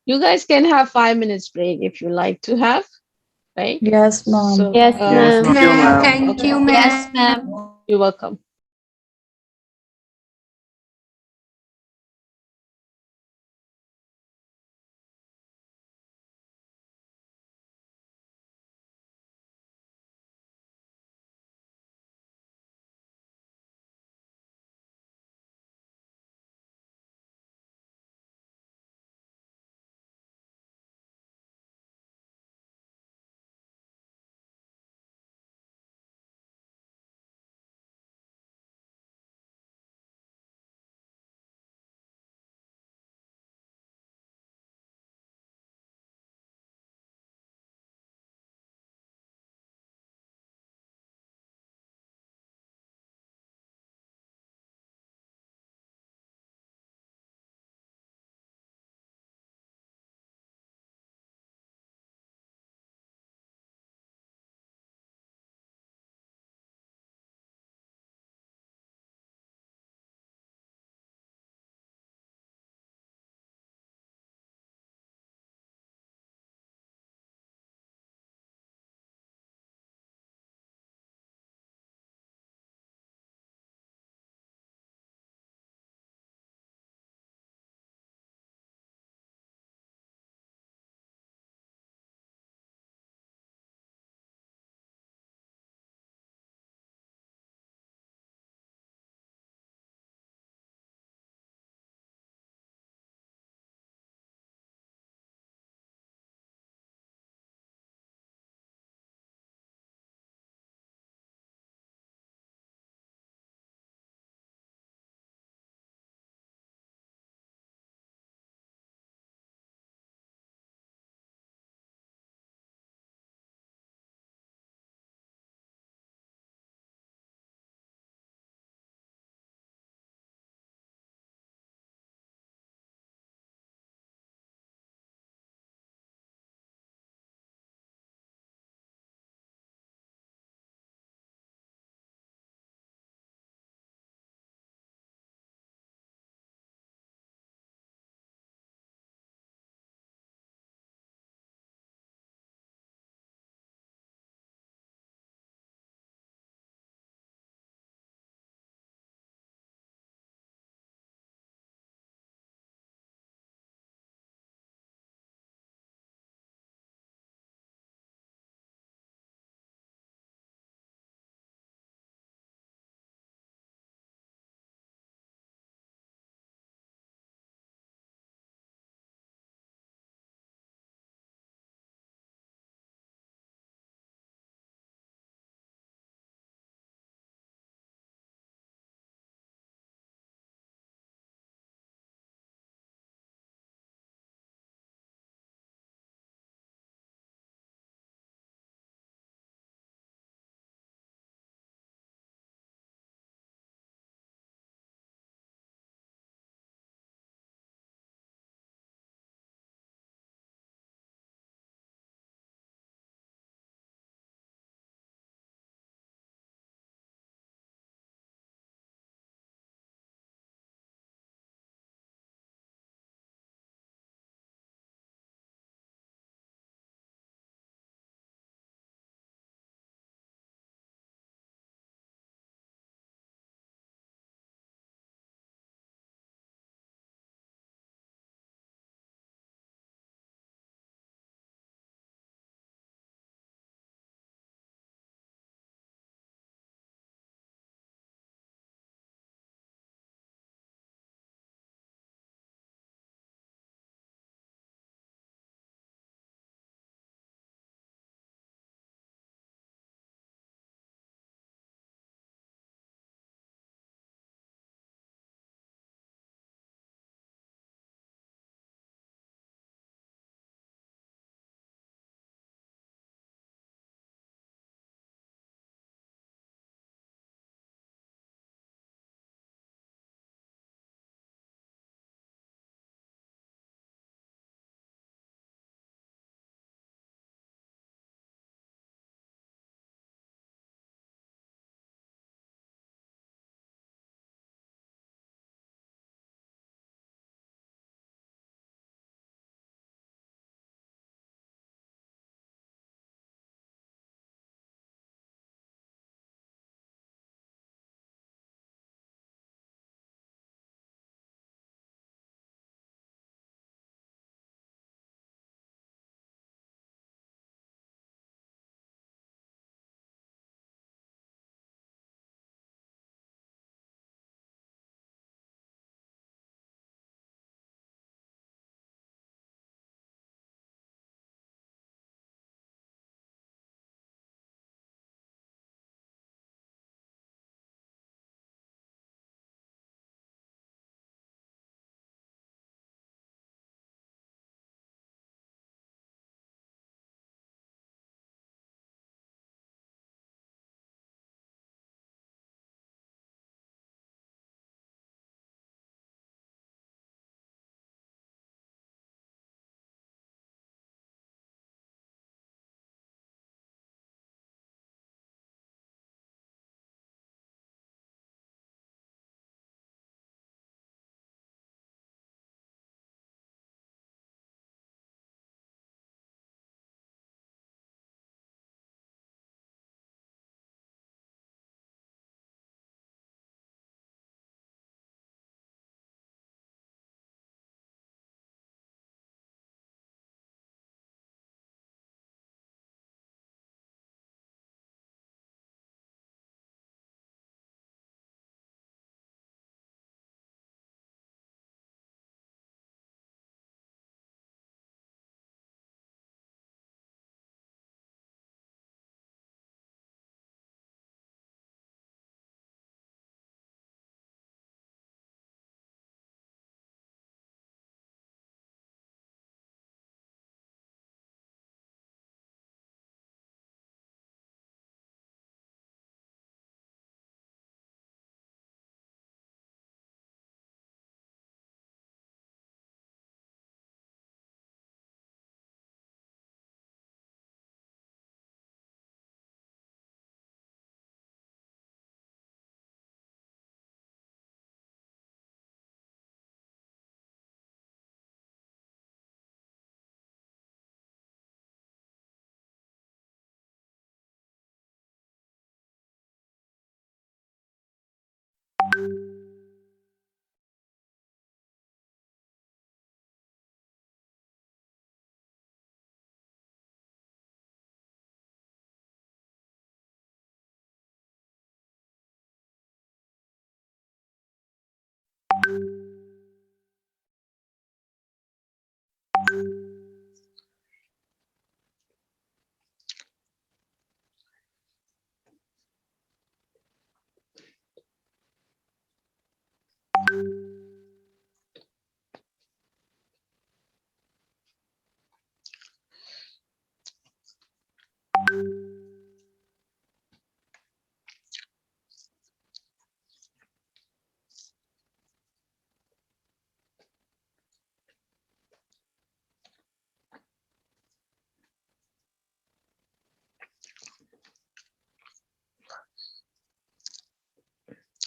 You guys can have 5 minutes break if you like to have, right? Yes, mom. So, Yes, Yes, ma'am. thank you, Ma'am, ma'am. thank okay, you, Yes, ma'am. ma'am. you're welcome.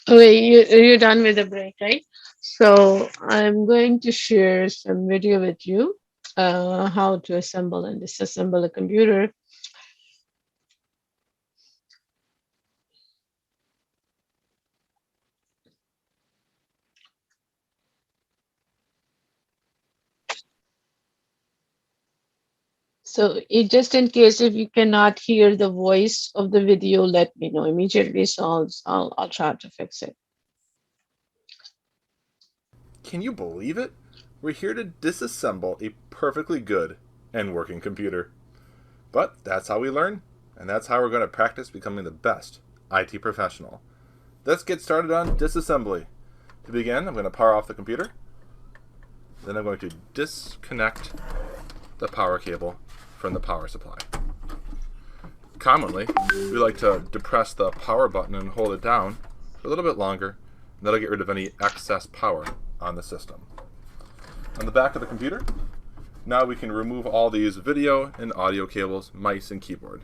Okay, you're done with the break, right? So I'm going to share some video with you, how to assemble and disassemble a computer. So just in case if you cannot hear the voice of the video, let me know immediately. So I'll try to fix it. Can you believe it? We're here to disassemble a perfectly good and working computer. But that's how we learn, and that's how we're going to practice becoming the best IT professional. Let's get started on disassembly. To begin, I'm going to power off the computer. Then I'm going to disconnect the power cable from the power supply. Commonly, we like to depress the power button and hold it down for a little bit longer, and that'll get rid of any excess power on the system. On the back of the computer, now we can remove all these video and audio cables, mice, and keyboard.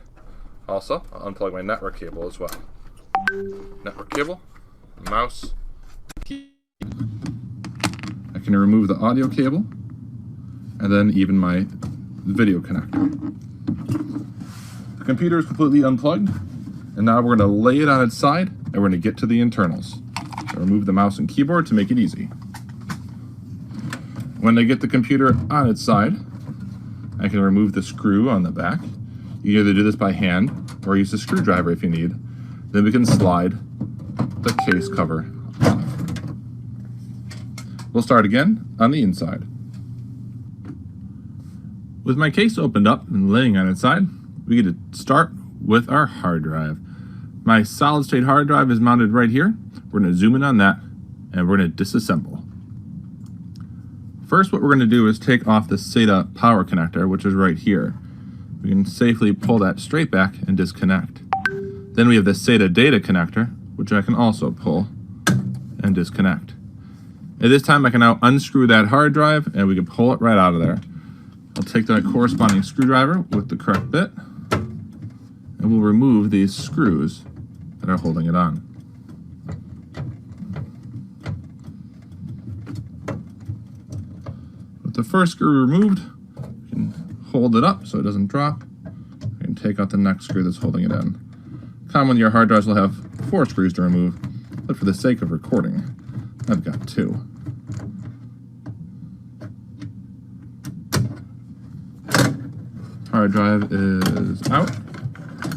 Also, I'll unplug my network cable as well. Network cable, mouse, key. I can remove the audio cable, and then even my video connector. The computer is completely unplugged, and now we're going to lay it on its side, and we're going to get to the internals. So remove the mouse and keyboard to make it easy. When I get the computer on its side, I can remove the screw on the back. You can either do this by hand or use a screwdriver if you need. Then we can slide the case cover off. We'll start again on the inside. With my case opened up and laying on its side, we get to start with our hard drive. My solid state hard drive is mounted right here. We're going to zoom in on that and we're going to disassemble. First, what we're going to do is take off the SATA power connector, which is right here. We can safely pull that straight back and disconnect. Then we have the SATA data connector, which I can also pull and disconnect. At this time, I can now unscrew that hard drive and we can pull it right out of there. I'll take that corresponding screwdriver with the correct bit and we'll remove these screws that are holding it on. With the first screw removed, we can hold it up so it doesn't drop. We can take out the next screw that's holding it in. Commonly, your hard drives will have 4 screws to remove, but for the sake of recording, I've got 2. Hard drive is out,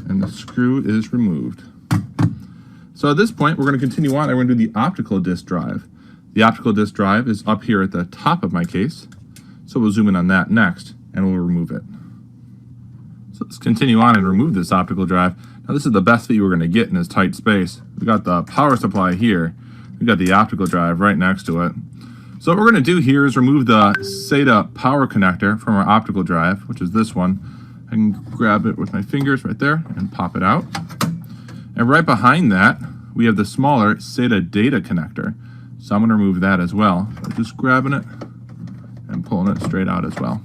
and the screw is removed. So at this point, we're going to continue on and we're going to do the optical disk drive. The optical disk drive is up here at the top of my case, so we'll zoom in on that next, and we'll remove it. So let's continue on and remove this optical drive. Now this is the best view we're going to get in this tight space. We've got the power supply here. We've got the optical drive right next to it. So what we're going to do here is remove the SATA power connector from our optical drive, which is this one. I can grab it with my fingers right there and pop it out. And right behind that, we have the smaller SATA data connector. So I'm going to remove that as well. So just grabbing it and pulling it straight out as well.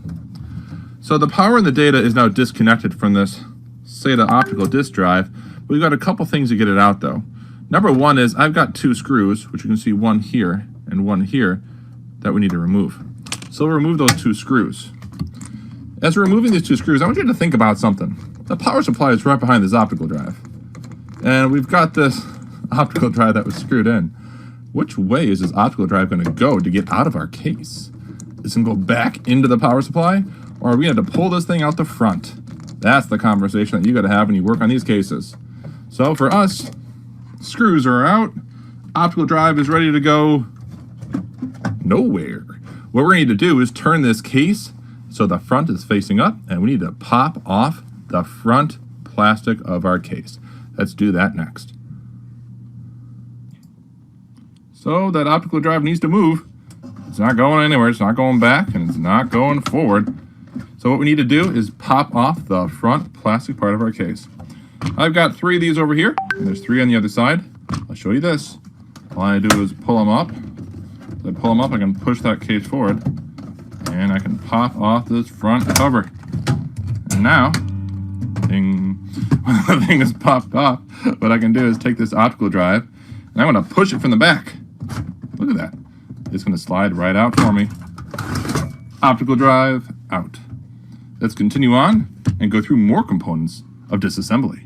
So the power and the data is now disconnected from this SATA optical disk drive. We've got a couple things to get it out though. Number one is I've got 2 screws, which you can see one here and one here, that we need to remove. So we'll remove those 2 screws. As we're removing these 2 screws, I want you to think about something. The power supply is right behind this optical drive. And we've got this optical drive that was screwed in. Which way is this optical drive going to go to get out of our case? Is it going to go back into the power supply? Or are we going to pull this thing out the front? That's the conversation that you got to have when you work on these cases. So for us, screws are out. Optical drive is ready to go nowhere. What we're going to need to do is turn this case so the front is facing up, and we need to pop off the front plastic of our case. Let's do that next. So that optical drive needs to move. It's not going anywhere. It's not going back, and it's not going forward. So what we need to do is pop off the front plastic part of our case. I've got 3 of these over here, and there's 3 on the other side. I'll show you this. All I do is pull them up. As I pull them up, I can push that case forward, and I can pop off this front cover. And now, ding, when the thing is popped off, what I can do is take this optical drive, and I'm going to push it from the back. Look at that. It's going to slide right out for me. Optical drive out. Let's continue on and go through more components of disassembly.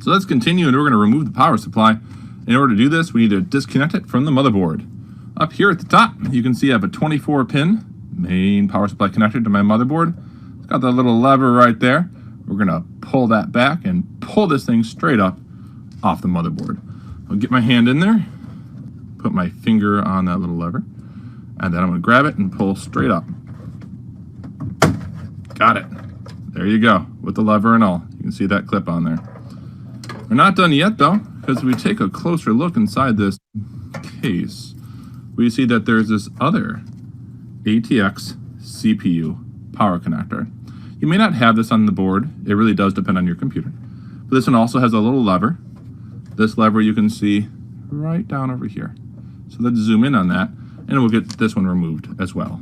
So let's continue, and we're going to remove the power supply. In order to do this, we need to disconnect it from the motherboard. Up here at the top, you can see I have a 24-pin main power supply connector to my motherboard. It's got that little lever right there. We're going to pull that back and pull this thing straight up off the motherboard. I'll get my hand in there, put my finger on that little lever, and then I'm going to grab it and pull straight up. Got it. There you go, with the lever and all. You can see that clip on there. We're not done yet, though, because we take a closer look inside this case. We see that there's this other ATX CPU power connector. You may not have this on the board. It really does depend on your computer. But this one also has a little lever. This lever you can see right down over here. So let's zoom in on that, and we'll get this one removed as well.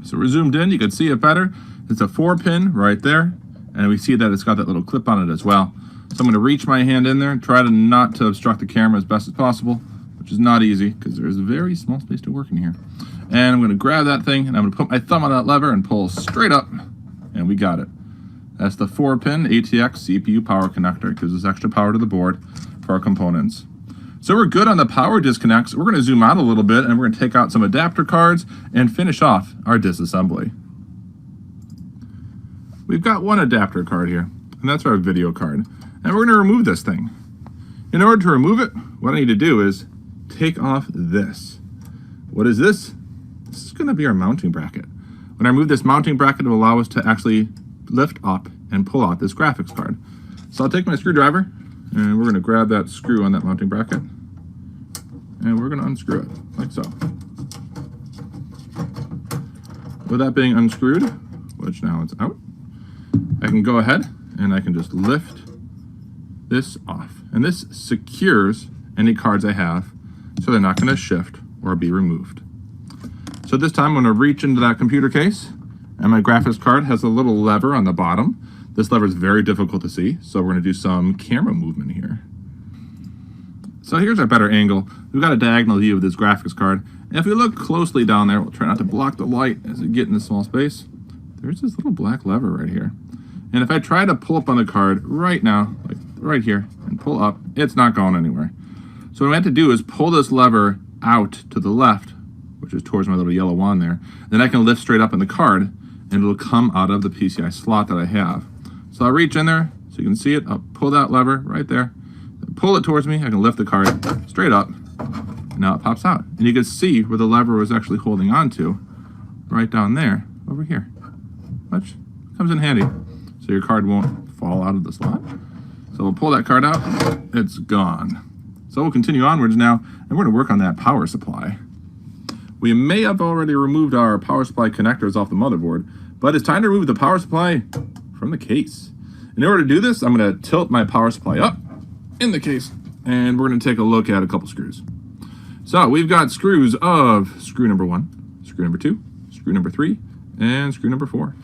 So we're zoomed in, you can see it better. It's a 4-pin right there, and we see that it's got that little clip on it as well. So I'm going to reach my hand in there and try to not to obstruct the camera as best as possible, which is not easy because there's a very small space to work in here. And I'm going to grab that thing, and I'm going to put my thumb on that lever and pull straight up, and we got it. That's the 4-pin ATX CPU power connector. It gives us extra power to the board for our components. So we're good on the power disconnects. We're going to zoom out a little bit, and we're going to take out some adapter cards and finish off our disassembly. We've got one adapter card here, and that's our video card. And we're going to remove this thing. In order to remove it, what I need to do is take off this. What is this? This is going to be our mounting bracket. When I remove this mounting bracket, it will allow us to actually lift up and pull out this graphics card. So I'll take my screwdriver, and we're going to grab that screw on that mounting bracket, and we're going to unscrew it, like so. With that being unscrewed, which now it's out, I can go ahead and I can just lift this off. And this secures any cards I have so they're not going to shift or be removed. So this time I'm going to reach into that computer case, and my graphics card has a little lever on the bottom. This lever is very difficult to see, so we're going to do some camera movement here. So here's our better angle. We've got a diagonal view of this graphics card. And if we look closely down there, we'll try not to block the light as we get in this small space. There's this little black lever right here. And if I try to pull up on the card right now, like right here, and pull up, it's not going anywhere. So what I have to do is pull this lever out to the left, which is towards my little yellow wand there. Then I can lift straight up on the card, and it'll come out of the PCI slot that I have. So I'll reach in there, so you can see it. I'll pull that lever right there, pull it towards me. I can lift the card straight up, and now it pops out. And you can see where the lever was actually holding on to, right down there, over here, which comes in handy, so your card won't fall out of the slot. So we'll pull that card out, it's gone. So we'll continue onwards now, and we're going to work on that power supply. We may have already removed our power supply connectors off the motherboard, but it's time to remove the power supply from the case. In order to do this, I'm going to tilt my power supply up in the case, and we're going to take a look at a couple screws. So we've got screws of screw number 1, screw number 2, screw number 3, and screw number 4.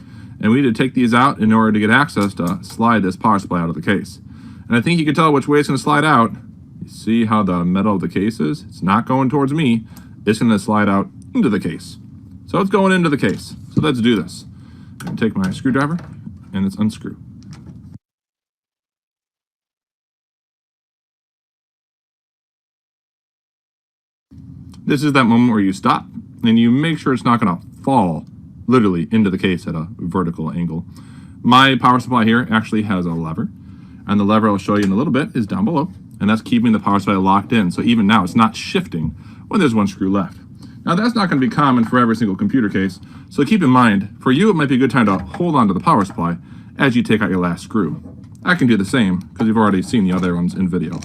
And we need to take these out in order to get access to slide this power supply out of the case. And I think you can tell which way it's going to slide out. You see how the metal of the case is? It's not going towards me. It's going to slide out into the case. So it's going into the case. So let's do this. I'm going to take my screwdriver, and let's unscrew. This is that moment where you stop, and you make sure it's not going to fall literally into the case at a vertical angle. My power supply here actually has a lever, and the lever I'll show you in a little bit is down below, and that's keeping the power supply locked in. So even now it's not shifting when there's one screw left. Now that's not going to be common for every single computer case, so keep in mind, for you it might be a good time to hold on to the power supply as you take out your last screw. I can do the same because you've already seen the other ones in video.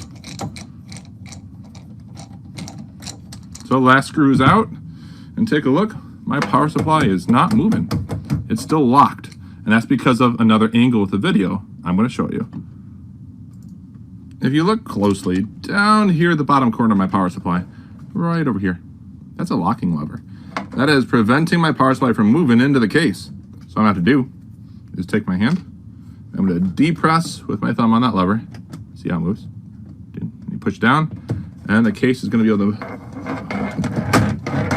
So the last screw is out, and take a look. My power supply is not moving. It's still locked, and that's because of another angle with the video I'm going to show you. If you look closely, down here at the bottom corner of my power supply, right over here, that's a locking lever. That is preventing my power supply from moving into the case. So all I have to do is take my hand, I'm going to depress with my thumb on that lever. See how it moves? You push down, and the case is going to be able to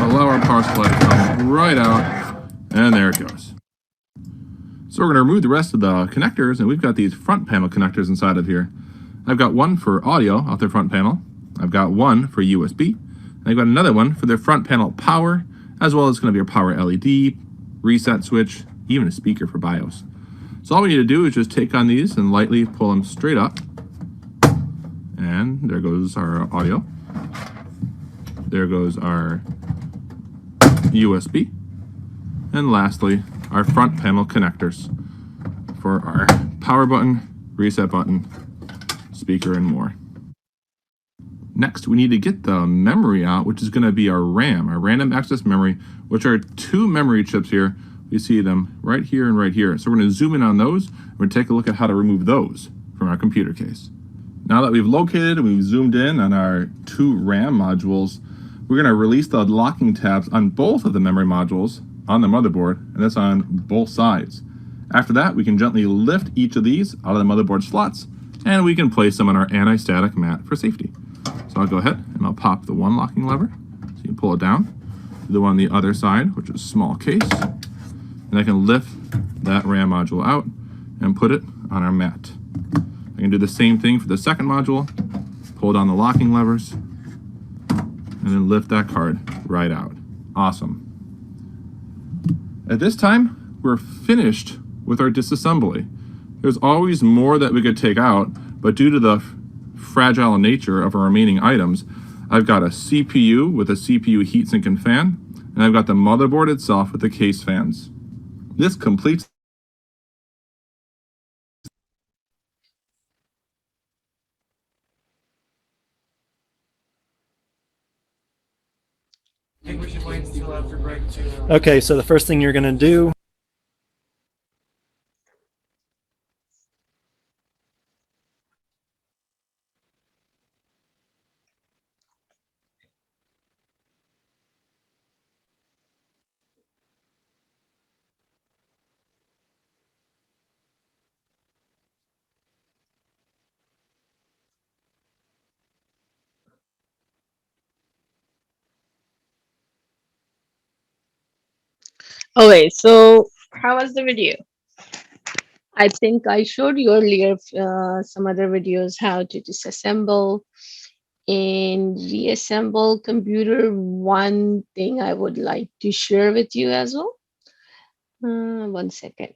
allow our power supply to come right out, and there it goes. So we're going to remove the rest of the connectors, and we've got these front panel connectors inside of here. I've got one for audio off the front panel. I've got one for USB. And I've got another one for the front panel power, as well as going to be a power LED, reset switch, even a speaker for BIOS. So all we need to do is just take on these and lightly pull them straight up. And there goes our audio. There goes our USB. And lastly, our front panel connectors for our power button, reset button, speaker, and more. Next, we need to get the memory out, which is going to be our RAM, our random access memory, which are two memory chips here. You see them right here and right here. So we're going to zoom in on those. We're going to take a look at how to remove those from our computer case. Now that we've located and we've zoomed in on our two RAM modules, we're going to release the locking tabs on both of the memory modules on the motherboard, and that's on both sides. After that, we can gently lift each of these out of the motherboard slots, and we can place them on our anti-static mat for safety. So I'll go ahead and I'll pop the one locking lever, so you can pull it down. Do the one on the other side, which is small case, and I can lift that RAM module out and put it on our mat. I can do the same thing for the second module, pull down the locking levers, and then lift that card right out. Awesome. At this time, we're finished with our disassembly. There's always more that we could take out, but due to the fragile nature of our remaining items, I've got a CPU with a CPU heatsink and fan, and I've got the motherboard itself with the case fans. This completes Okay, so the first thing you're going to do Okay, so how was the video? I think I showed you earlier some other videos how to disassemble and reassemble computer. One thing I would like to share with you as well. 1 second.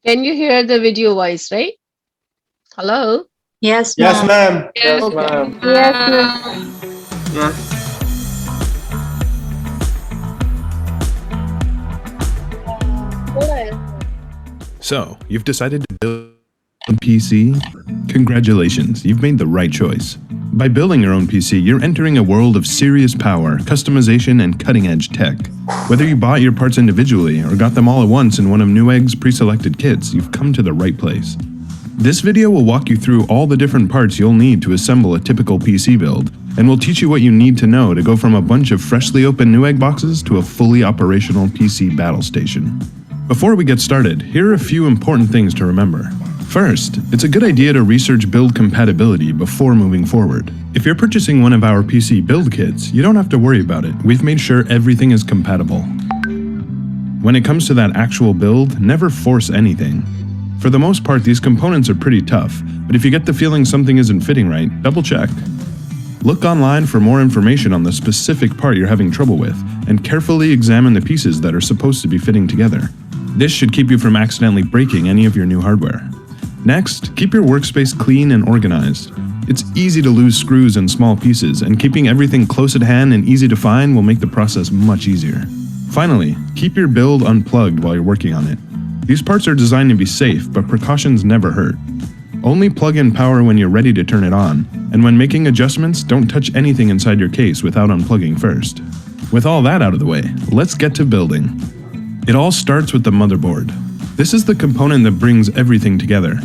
Can you hear the video voice, right? Hello? Yes, Yes, ma'am. ma'am. Yes, Okay. ma'am. Yes, ma'am. Yes. So, you've decided to build a PC? Congratulations, you've made the right choice. By building your own PC, you're entering a world of serious power, customization, and cutting-edge tech. Whether you bought your parts individually or got them all at once in one of Newegg's pre-selected kits, you've come to the right place. This video will walk you through all the different parts you'll need to assemble a typical PC build, and will teach you what you need to know to go from a bunch of freshly opened Newegg boxes to a fully operational PC battle station. Before we get started, here are a few important things to remember. First, it's a good idea to research build compatibility before moving forward. If you're purchasing one of our PC build kits, you don't have to worry about it. We've made sure everything is compatible. When it comes to that actual build, never force anything. For the most part, these components are pretty tough, but if you get the feeling something isn't fitting right, double check. Look online for more information on the specific part you're having trouble with, and carefully examine the pieces that are supposed to be fitting together. This should keep you from accidentally breaking any of your new hardware. Next, keep your workspace clean and organized. It's easy to lose screws and small pieces, and keeping everything close at hand and easy to find will make the process much easier. Finally, keep your build unplugged while you're working on it. These parts are designed to be safe, but precautions never hurt. Only plug in power when you're ready to turn it on, and when making adjustments, don't touch anything inside your case without unplugging first. With all that out of the way, let's get to building. It all starts with the motherboard. This is the component that brings everything together.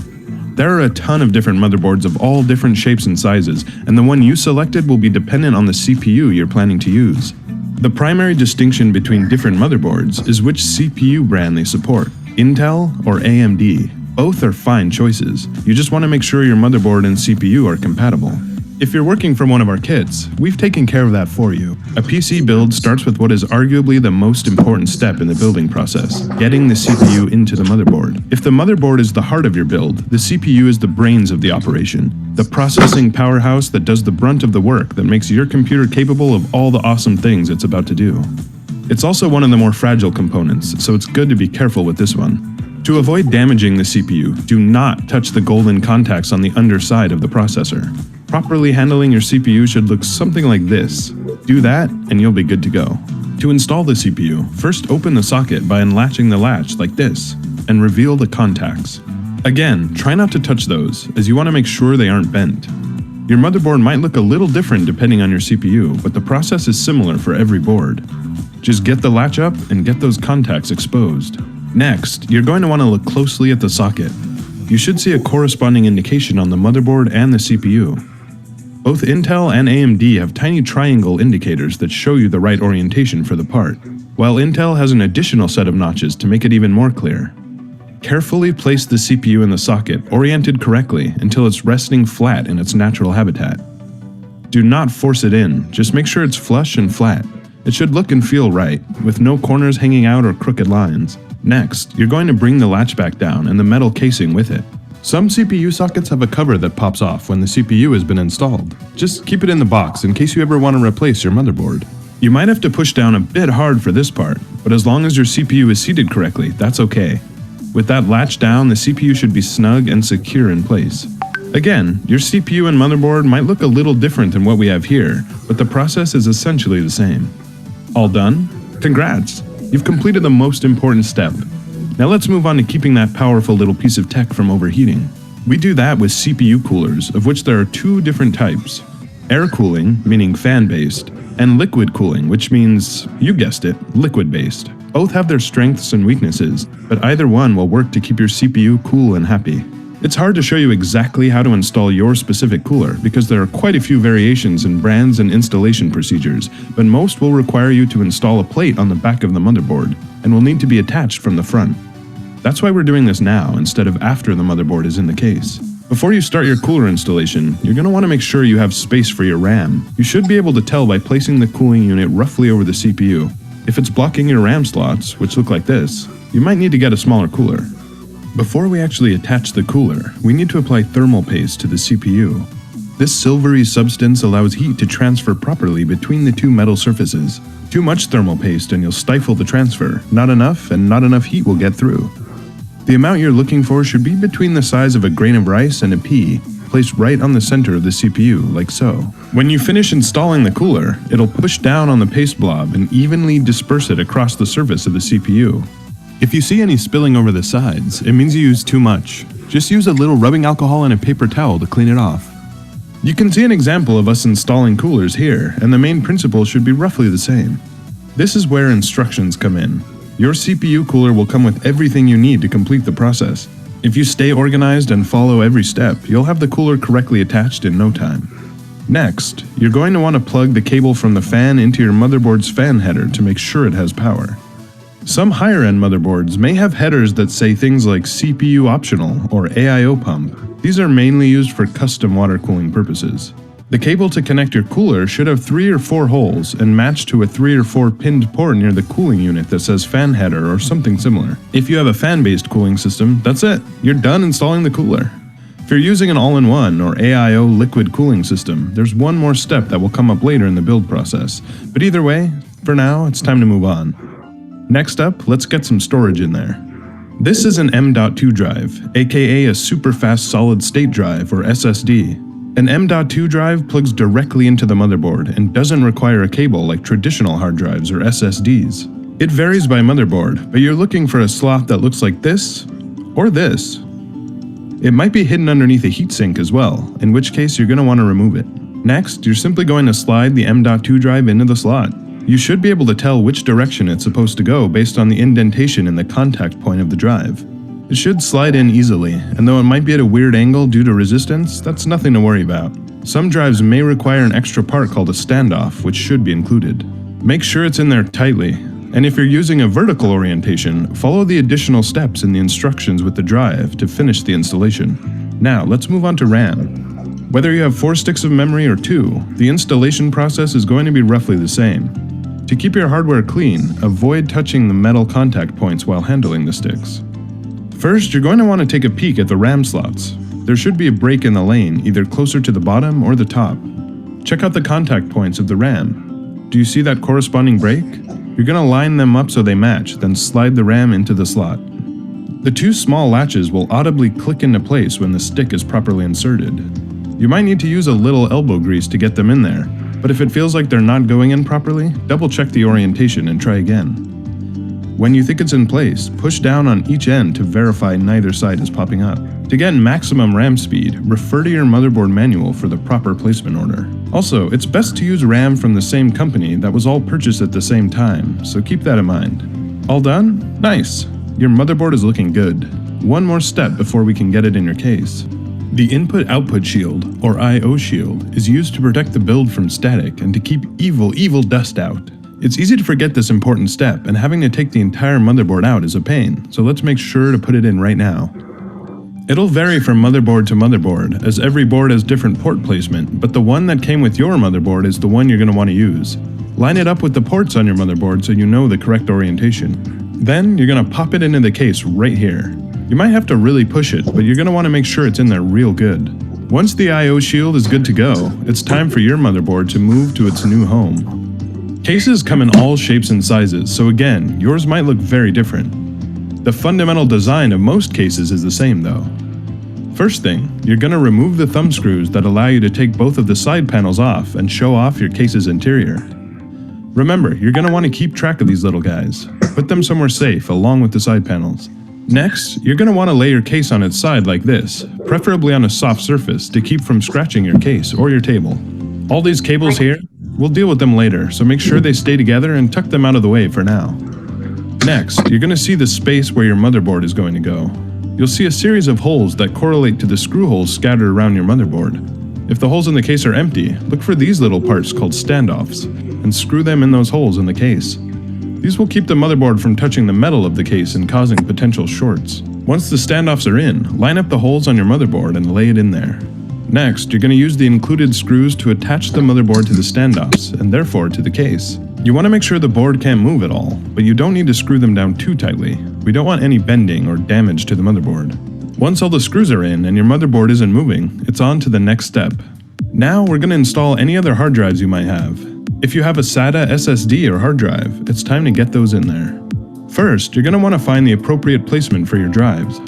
There are a ton of different motherboards of all different shapes and sizes, and the one you selected will be dependent on the CPU you're planning to use. The primary distinction between different motherboards is which CPU brand they support, Intel or AMD. Both are fine choices. You just want to make sure your motherboard and CPU are compatible. If you're working from one of our kits, we've taken care of that for you. A PC build starts with what is arguably the most important step in the building process, getting the CPU into the motherboard. If the motherboard is the heart of your build, the CPU is the brains of the operation, the processing powerhouse that does the brunt of the work that makes your computer capable of all the awesome things it's about to do. It's also one of the more fragile components, so it's good to be careful with this one. To avoid damaging the CPU, do not touch the golden contacts on the underside of the processor. Properly handling your CPU should look something like this. Do that, and you'll be good to go. To install the CPU, first open the socket by unlatching the latch like this, and reveal the contacts. Again, try not to touch those, as you want to make sure they aren't bent. Your motherboard might look a little different depending on your CPU, but the process is similar for every board. Just get the latch up and get those contacts exposed. Next, you're going to want to look closely at the socket. You should see a corresponding indication on the motherboard and the CPU. Both Intel and AMD have tiny triangle indicators that show you the right orientation for the part, while Intel has an additional set of notches to make it even more clear. Carefully place the CPU in the socket, oriented correctly, until it's resting flat in its natural habitat. Do not force it in, just make sure it's flush and flat. It should look and feel right, with no corners hanging out or crooked lines. Next, you're going to bring the latch back down and the metal casing with it. Some CPU sockets have a cover that pops off when the CPU has been installed. Just keep it in the box in case you ever want to replace your motherboard. You might have to push down a bit hard for this part, but as long as your CPU is seated correctly, that's okay. With that latch down, the CPU should be snug and secure in place. Again, your CPU and motherboard might look a little different than what we have here, but the process is essentially the same. All done? Congrats! You've completed the most important step. Now let's move on to keeping that powerful little piece of tech from overheating. We do that with CPU coolers, of which there are two different types. Air cooling, meaning fan-based, and liquid cooling, which means, you guessed it, liquid-based. Both have their strengths and weaknesses, but either one will work to keep your CPU cool and happy. It's hard to show you exactly how to install your specific cooler because there are quite a few variations in brands and installation procedures, but most will require you to install a plate on the back of the motherboard and will need to be attached from the front. That's why we're doing this now instead of after the motherboard is in the case. Before you start your cooler installation, you're going to want to make sure you have space for your RAM. You should be able to tell by placing the cooling unit roughly over the CPU. If it's blocking your RAM slots, which look like this, you might need to get a smaller cooler. Before we actually attach the cooler, we need to apply thermal paste to the CPU. This silvery substance allows heat to transfer properly between the two metal surfaces. Too much thermal paste and you'll stifle the transfer. Not enough, and not enough heat will get through. The amount you're looking for should be between the size of a grain of rice and a pea, placed right on the center of the CPU, like so. When you finish installing the cooler, it'll push down on the paste blob and evenly disperse it across the surface of the CPU. If you see any spilling over the sides, it means you used too much. Just use a little rubbing alcohol and a paper towel to clean it off. You can see an example of us installing coolers here, and the main principle should be roughly the same. This is where instructions come in. Your CPU cooler will come with everything you need to complete the process. If you stay organized and follow every step, you'll have the cooler correctly attached in no time. Next, you're going to want to plug the cable from the fan into your motherboard's fan header to make sure it has power. Some higher-end motherboards may have headers that say things like CPU optional or AIO pump. These are mainly used for custom water cooling purposes. The cable to connect your cooler should have 3 or 4 holes and match to a 3 or 4 pinned port near the cooling unit that says fan header or something similar. If you have a fan-based cooling system, that's it. You're done installing the cooler. If you're using an all-in-one or AIO liquid cooling system, there's one more step that will come up later in the build process. But either way, for now, it's time to move on. Next up, let's get some storage in there. This is an M.2 drive, aka a super fast solid state drive or SSD. An M.2 drive plugs directly into the motherboard and doesn't require a cable like traditional hard drives or SSDs. It varies by motherboard, but you're looking for a slot that looks like this or this. It might be hidden underneath a heatsink as well, in which case you're going to want to remove it. Next, you're simply going to slide the M.2 drive into the slot. You should be able to tell which direction it's supposed to go based on the indentation in the contact point of the drive. It should slide in easily, and though it might be at a weird angle due to resistance, that's nothing to worry about. Some drives may require an extra part called a standoff, which should be included. Make sure it's in there tightly, and if you're using a vertical orientation, follow the additional steps in the instructions with the drive to finish the installation. Now, let's move on to RAM. Whether you have 4 sticks of memory or 2, the installation process is going to be roughly the same. To keep your hardware clean, avoid touching the metal contact points while handling the sticks. First, you're going to want to take a peek at the RAM slots. There should be a break in the lane, either closer to the bottom or the top. Check out the contact points of the RAM. Do you see that corresponding break? You're going to line them up so they match, then slide the RAM into the slot. The 2 small latches will audibly click into place when the stick is properly inserted. You might need to use a little elbow grease to get them in there, but if it feels like they're not going in properly, double check the orientation and try again. When you think it's in place, push down on each end to verify neither side is popping up. To get maximum RAM speed, refer to your motherboard manual for the proper placement order. Also, it's best to use RAM from the same company that was all purchased at the same time, so keep that in mind. All done? Nice! Your motherboard is looking good. One more step before we can get it in your case. The input-output shield, or I/O shield, is used to protect the build from static and to keep evil dust out. It's easy to forget this important step, and having to take the entire motherboard out is a pain, so let's make sure to put it in right now. It'll vary from motherboard to motherboard, as every board has different port placement, but the one that came with your motherboard is the one you're going to want to use. Line it up with the ports on your motherboard so you know the correct orientation. Then, you're going to pop it into the case right here. You might have to really push it, but you're going to want to make sure it's in there real good. Once the I/O shield is good to go, it's time for your motherboard to move to its new home. Cases come in all shapes and sizes, so again, yours might look very different. The fundamental design of most cases is the same though. First thing, you're going to remove the thumb screws that allow you to take both of the side panels off and show off your case's interior. Remember, you're going to want to keep track of these little guys. Put them somewhere safe along with the side panels. Next, you're going to want to lay your case on its side like this, preferably on a soft surface to keep from scratching your case or your table. All these cables here, we'll deal with them later, so make sure they stay together and tuck them out of the way for now. Next, you're going to see the space where your motherboard is going to go. You'll see a series of holes that correlate to the screw holes scattered around your motherboard. If the holes in the case are empty, look for these little parts called standoffs, and screw them in those holes in the case. These will keep the motherboard from touching the metal of the case and causing potential shorts. Once the standoffs are in, line up the holes on your motherboard and lay it in there. Next, you're going to use the included screws to attach the motherboard to the standoffs, and therefore to the case. You want to make sure the board can't move at all, but you don't need to screw them down too tightly. We don't want any bending or damage to the motherboard. Once all the screws are in and your motherboard isn't moving, it's on to the next step. Now we're going to install any other hard drives you might have. If you have a SATA SSD or hard drive, it's time to get those in there. First, you're going to want to find the appropriate placement for your drives.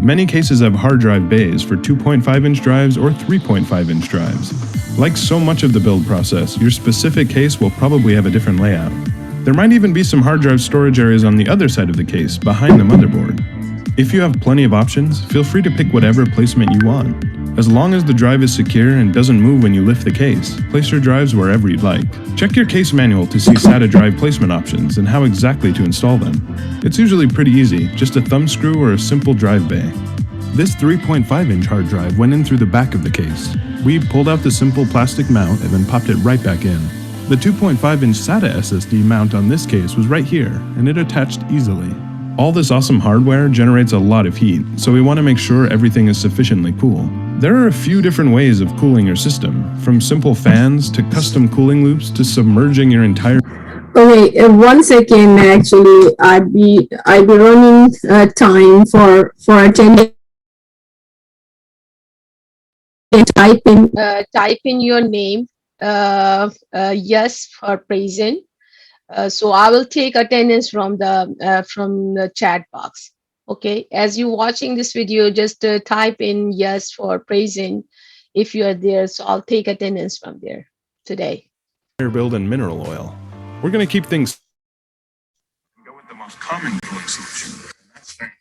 Many cases have hard drive bays for 2.5-inch drives or 3.5-inch drives. Like so much of the build process, your specific case will probably have a different layout. There might even be some hard drive storage areas on the other side of the case, behind the motherboard. If you have plenty of options, feel free to pick whatever placement you want. As long as the drive is secure and doesn't move when you lift the case, place your drives wherever you'd like. Check your case manual to see SATA drive placement options and how exactly to install them. It's usually pretty easy, just a thumb screw or a simple drive bay. This 3.5-inch hard drive went in through the back of the case. We pulled out the simple plastic mount and then popped it right back in. The 2.5-inch SATA SSD mount on this case was right here, and it attached easily. All this awesome hardware generates a lot of heat, so we want to make sure everything is sufficiently cool. There are a few different ways of cooling your system, from simple fans to custom cooling loops to submerging your entire... Okay, 1 second. Actually, I'd be running time for attending. Type in your name. Yes for present. So I will take attendance from the chat box. Okay, as you watching this video, just type in yes for present if you are there. So I'll take attendance from there today. ...build in mineral oil. We're going to keep things... Go with the most common cooling solution. And that's fan.